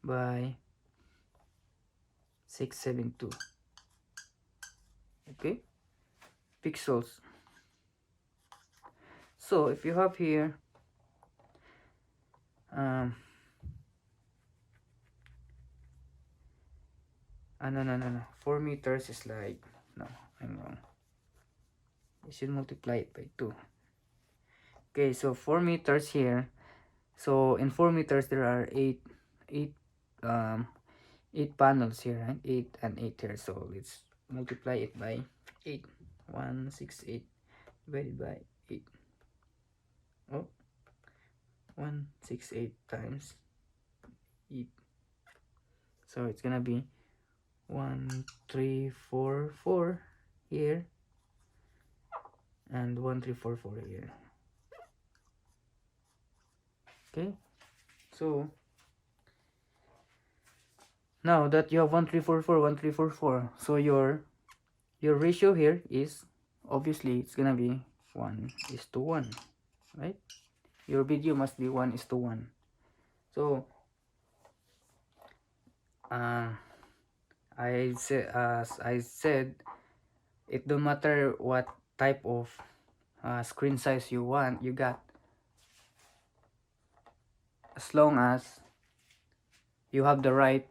by 672. Okay, pixels. So if you have here no, 4 meters is like, no, I'm wrong. You should multiply it by 2. Okay, so 4 meters here. So in 4 meters there are 8 um 8 panels here, right? 8 and 8 here. So let's multiply it by 8. 168 divided by 8. Oh, 168 times 8. So it's gonna be 1344 here and 1344 here. Okay, so now that you have 1344 1344, so your ratio here is obviously it's gonna be 1:1, right? Your video must be 1:1. So as I said, it don't matter what type of screen size you want, you got. as long as you have the right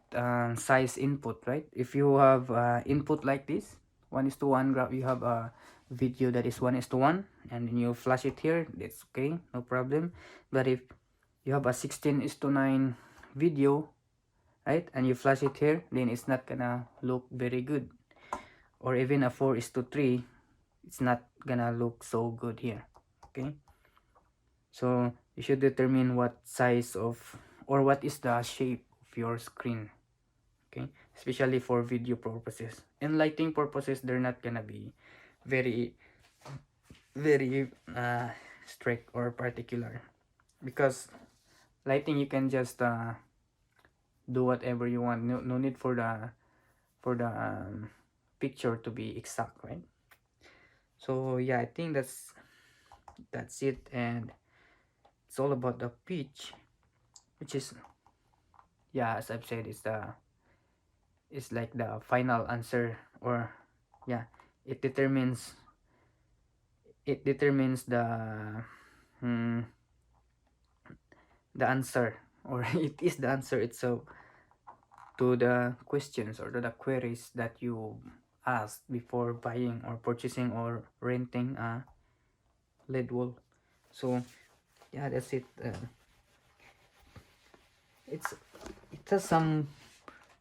size input, right? If you have input like this, 1:1 graph, you have a video that is 1:1, and then you flash it here, that's okay, no problem. But if you have a 16:9 video, right, and you flash it here, then it's not gonna look very good. Or even a 4:3, it's not gonna look so good here. Okay, so you should determine what size of, or what is the shape of your screen. Okay, especially for video purposes. And lighting purposes, they're not gonna be very very strict or particular, because lighting, you can just do whatever you want. No need for the picture to be exact, right? So yeah, I think that's it. And it's all about the pitch, which is, yeah, as I've said, it's like the final answer. Or yeah, it determines mm, the answer, or it is the answer itself to the questions or to the queries that you asked before buying or purchasing or renting a Ledwall. So yeah, that's it. It's it has some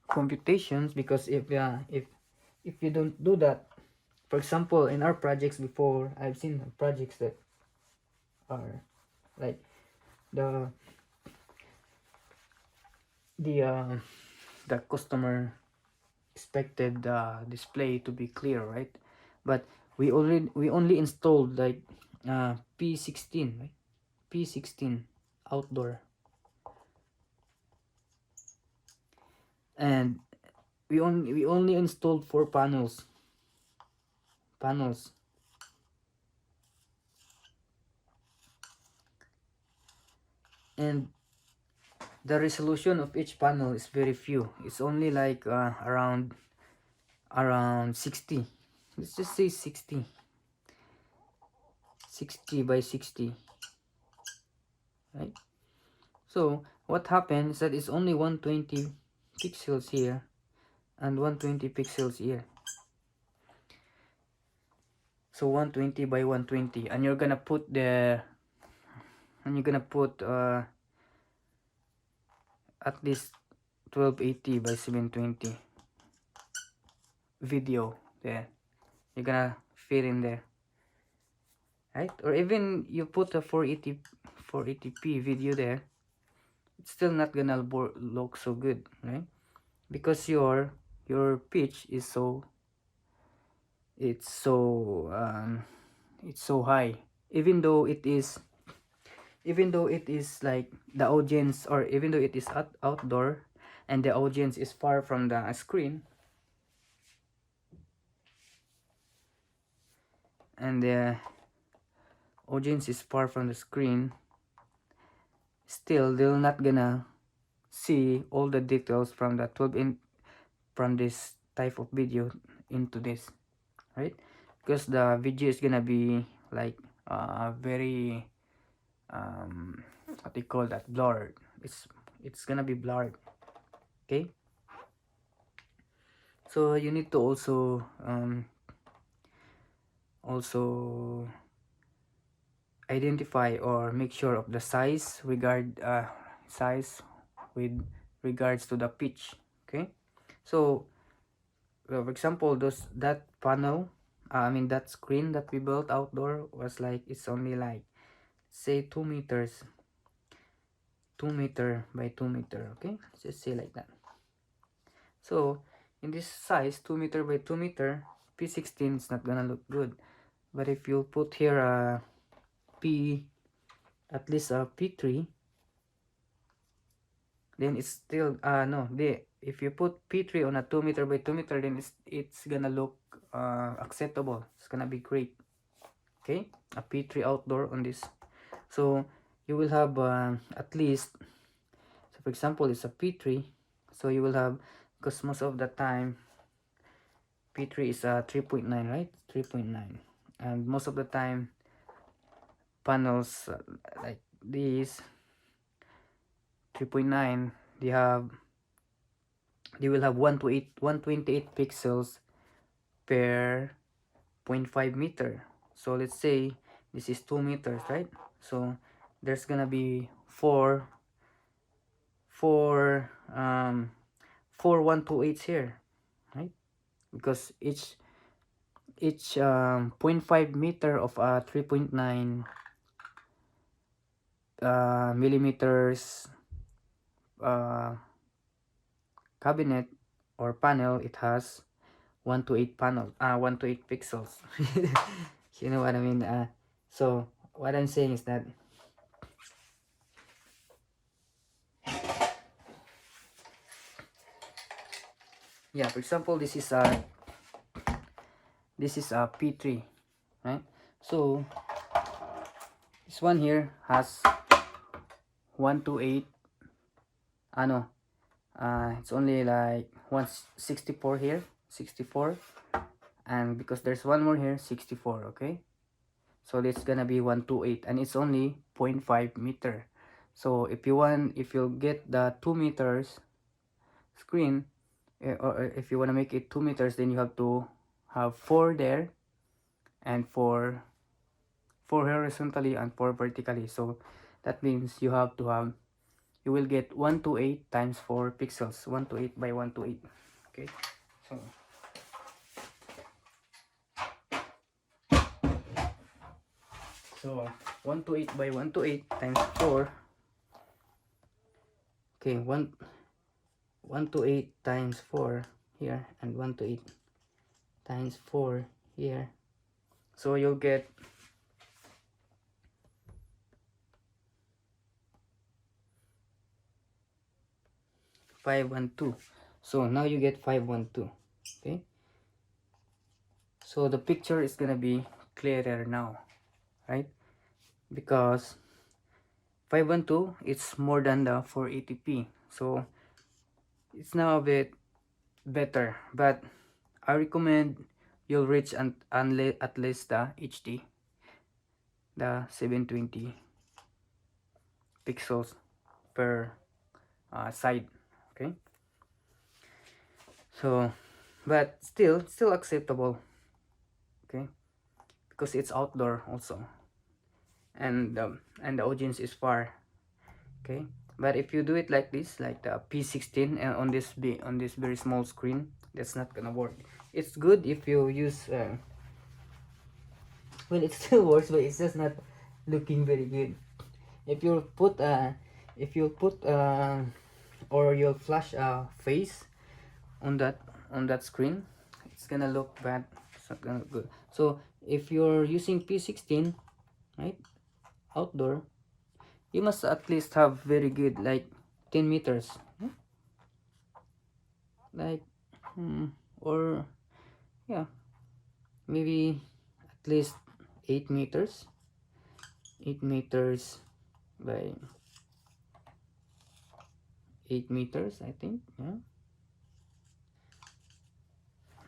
computations, because if you don't do that, for example, in our projects before, I've seen projects that are like the the uh, the customer expected the display to be clear, right? But we only installed like P16, right? P16 outdoor, and we only installed 4 panels, and the resolution of each panel is very few. It's only like around 60. Let's just say 60 by 60, right? So what happens is that it's only 120 pixels here and 120 pixels here. So 120 by 120, and you're gonna put at least 1280 by 720 video there. You're gonna fit in there, right? Or even you put a 480p video there, it's still not gonna look so good, right? Because your pitch is it's so um it's so high. Even though it is like the audience, or even though it is outdoor and the audience is far from the screen, and the audience is far from the screen, still they're not gonna see all the details from the 12 in from this type of video into this, right? Because the video is gonna be like very what they call that, blurred. It's gonna be blurred. Okay, so you need to also identify or make sure of the size with regards to the pitch. Okay, so for example, that panel, I mean that screen that we built outdoor was like, it's only like, say, 2 meters, 2 meter by 2 meter. Okay, let's just say like that. So in this size, 2 meter by 2 meter, P16 is not gonna look good. But if you put here a P, at least a P3, then it's still no, if you put P3 on a 2 meter by 2 meter, then it's gonna look acceptable. It's gonna be great. Okay, a P3 outdoor on this. So you will have at least, so for example, it's a P3, so you will have, because most of the time P3 is 3.9, right? 3.9, and most of the time panels like these 3.9, they will have 128 pixels per 0.5 meter. So let's say this is 2 meters, right? So there's gonna be four um 4 128s here, right? Because each 0.5 meter of a 3.9 millimeters uh cabinet or panel, it has 1 to 8 pixels. You know what I mean? So what I'm saying is that, yeah, for example, this is a P3, right? So this one here has 1 to 8. Ano, it's only like 164 here, 64, and because there's one more here, 64. Okay, so it's gonna be 128, and it's only 0.5 meter. So if you get the 2 meters screen, or if you want to make it 2 meters, then you have to have 4 there, and 4 horizontally and 4 vertically. So that means you will get 128 times 4 pixels, 128 by 128. Okay, so so 128 by 128 times 4. Okay, 128 times 4 here, and 128 times 4 here. So you'll get 512. So now you get 512. Okay, so the picture is gonna be clearer now, right? Because 512, it's more than the 480p, so it's now a bit better. But I recommend you'll reach at least the HD, the 720 pixels per side. Okay, so but still acceptable. Okay, because it's outdoor also, and the audience is far. Okay, but if you do it like this, like the P16, and on this very small screen, that's not gonna work. It's good if you use well, it still works, but it's just not looking very good. If you put or you'll flash a face on that screen, it's gonna look bad. It's not gonna look good. So if you're using P16, right, outdoor, you must at least have very good, like 10 meters, like or yeah, maybe at least 8 meters, 8 meters by 8 meters, I think. Yeah,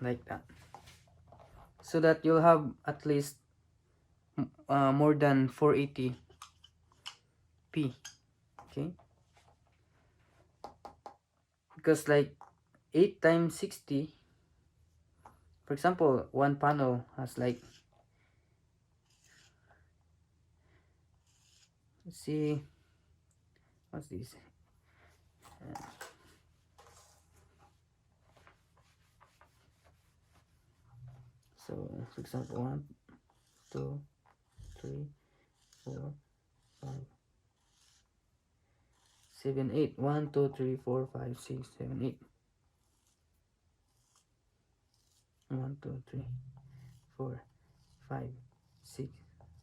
like that, so that you'll have at least more than 480p. Okay, because like 8 times 60, for example, one panel has like, let's see, what's this? So for example, 1 2 3 4 5 7 8, 1 2 3 4 5 6 7 8, 1 2 3 4 5 6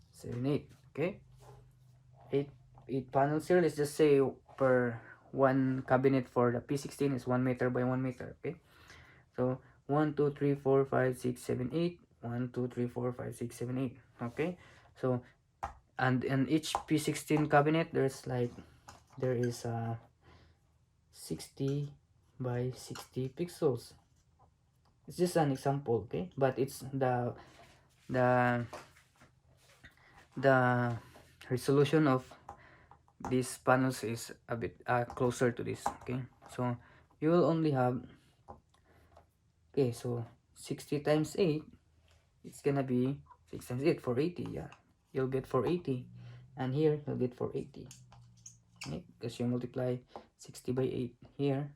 7 8. Okay, 8 panels here. Let's just say per one cabinet for the P16 is 1 meter by 1 meter. Okay, so 1 2 3 4 5 6 7 8, 1 2 3 4 5 6 7 8. Okay, so and in each P16 cabinet there is 60 by 60 pixels. It's just an example, okay, but it's the the resolution of this panels is a bit closer to this. Okay, so you will only have, okay, so 60 times 8, it's gonna be 6 times 8, 480. Yeah, you'll get 480, and here you'll get 480, right? Because you multiply 60 by 8 here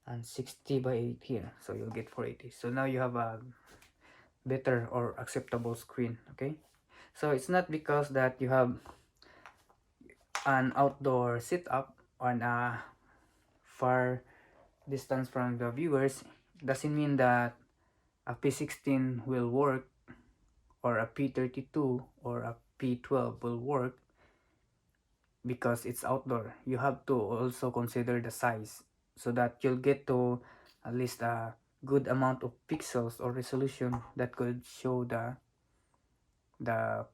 and 60 by 8 here, so you'll get 480. So now you have a better or acceptable screen. Okay, so it's not because that you have an outdoor setup on a far distance from the viewers, doesn't mean that a P16 will work, or a P32 or a P12 will work because it's outdoor. You have to also consider the size so that you'll get to at least a good amount of pixels or resolution that could show the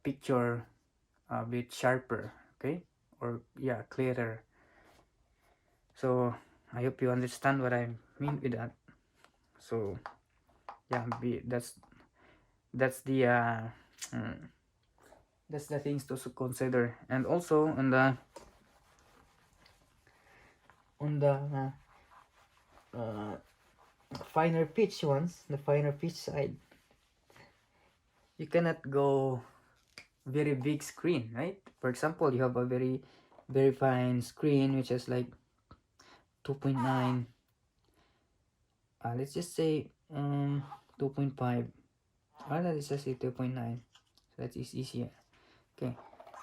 picture a bit sharper, okay, or yeah, clearer. So I hope you understand what I mean with that. So yeah, that's the mm, that's the things to consider. And also on the uh, finer pitch ones, the finer pitch side, you cannot go very big screen, right? For example, you have a very fine screen which is like 2.9, let's just say 2.5, let's just say 2.9, so that is easier. Okay,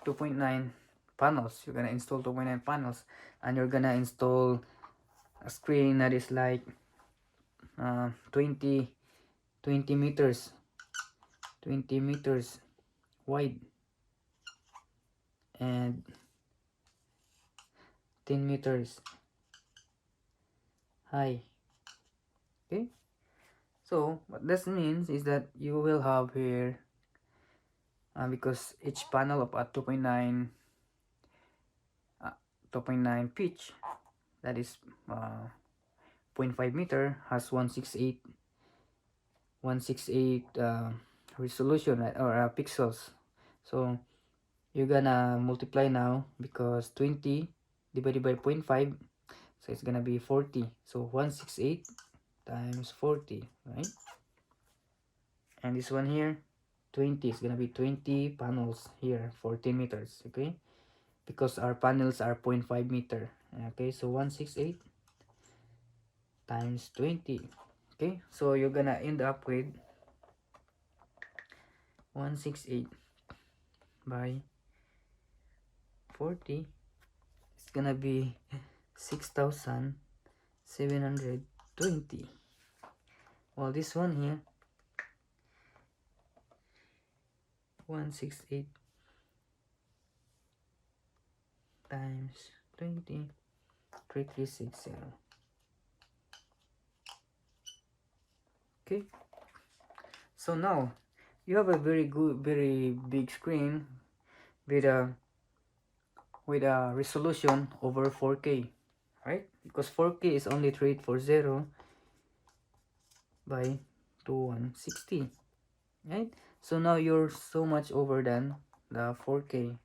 2.9 panels, you're gonna install 2.9 panels, and you're gonna install a screen that is like 20 meters, 20 meters wide and 10 meters high. Okay, so what this means is that you will have here, because each panel of a 2.9 pitch, that is zero point 0.5 meter, has 168 resolution, right, or pixels. So you're gonna multiply now, because 20 divided by 0.5, so it's gonna be 40. So 168 times 40, right? And this one here, 20, is gonna be 20 panels here for 10 meters. Okay, because our panels are 0.5 meter. Okay, so 168 times 20. Okay, so you're gonna end up with 168 by 40. It's gonna be 6,720. Well, this one here, 168 times 20, 3360. Okay, so now you have a very big screen with a resolution over 4K, right? Because 4K is only 3840 by 2160, right? So now you're so much over than the 4K.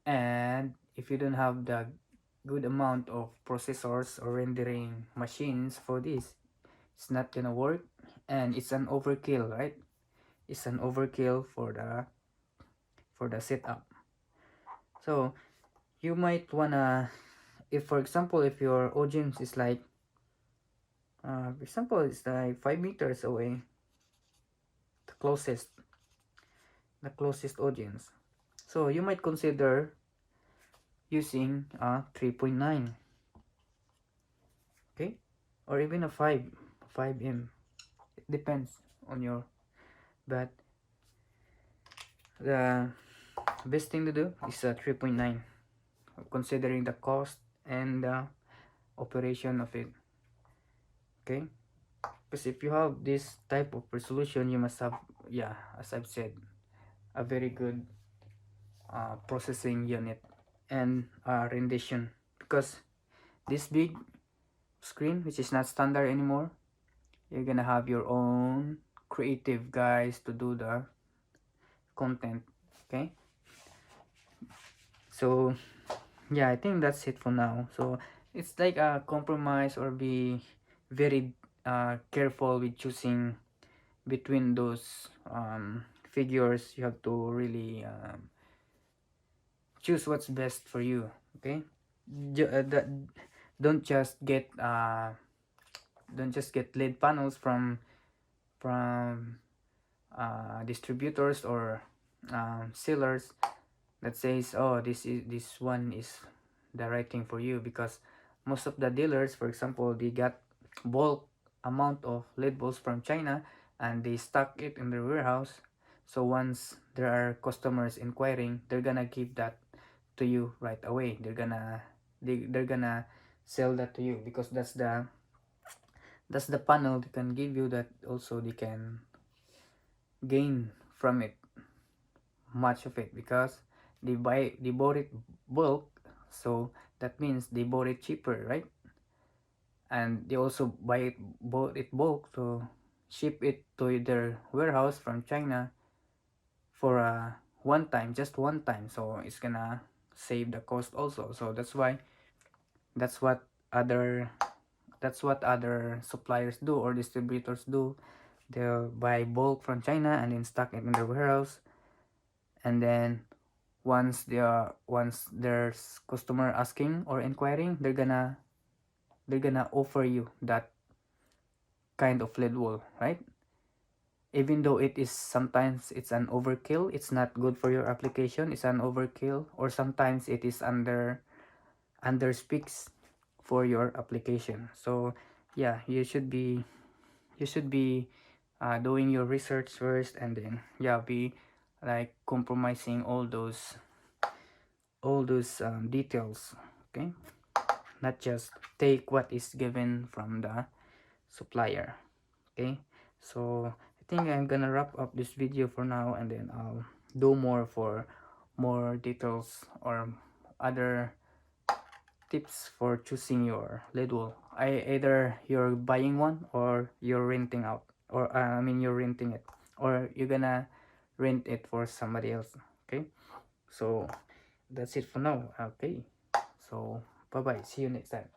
And if you don't have the good amount of processors or rendering machines for this, it's not gonna work, and it's an overkill, right? It's an overkill for the setup. So you might wanna, if for example, if your audience is like for example, it's like 5 meters away, the closest audience, so you might consider using a 3.9, okay, or even a 5M. It depends on your, but the best thing to do is a 3.9, considering the cost and the operation of it. Okay, because if you have this type of resolution, you must have, yeah, as I've said, a very good processing unit and rendition, because this big screen, which is not standard anymore, you're gonna have your own creative guys to do the content. Okay, so yeah, I think that's it for now. So it's like a compromise, or be very careful with choosing between those figures. You have to really choose what's best for you. Okay, that don't just get LED panels from distributors or sellers that says, oh, this one is the right thing for you, because most of the dealers, for example, they got bulk amount of LED bulbs from China, and they stock it in their warehouse. So once there are customers inquiring, they're gonna give that to you right away. They're gonna sell that to you, because that's the panel they can give you, that also they can gain from it much of it, because they bought it bulk. So that means they bought it cheaper, right? And they also bought it bulk to ship it to their warehouse from China for a one time, just one time. So it's gonna save the cost also. So that's what other that's what other suppliers do, or distributors do. They'll buy bulk from China and then stock it in their warehouse, and then once there's customer asking or inquiring, they're gonna offer you that kind of lead wool, right? Even though it is sometimes it's an overkill, it's not good for your application, it's an overkill, or sometimes it is under speaks for your application. So yeah, you should be doing your research first, and then yeah, be like compromising all those details. Okay, not just take what is given from the supplier. Okay, so I think I'm gonna wrap up this video for now, and then I'll do more details or other tips for choosing your lead wool. Either you're buying one, or you're renting out, or I mean you're renting it, or you're gonna rent it for somebody else. Okay, so that's it for now. Okay, so bye bye, see you next time.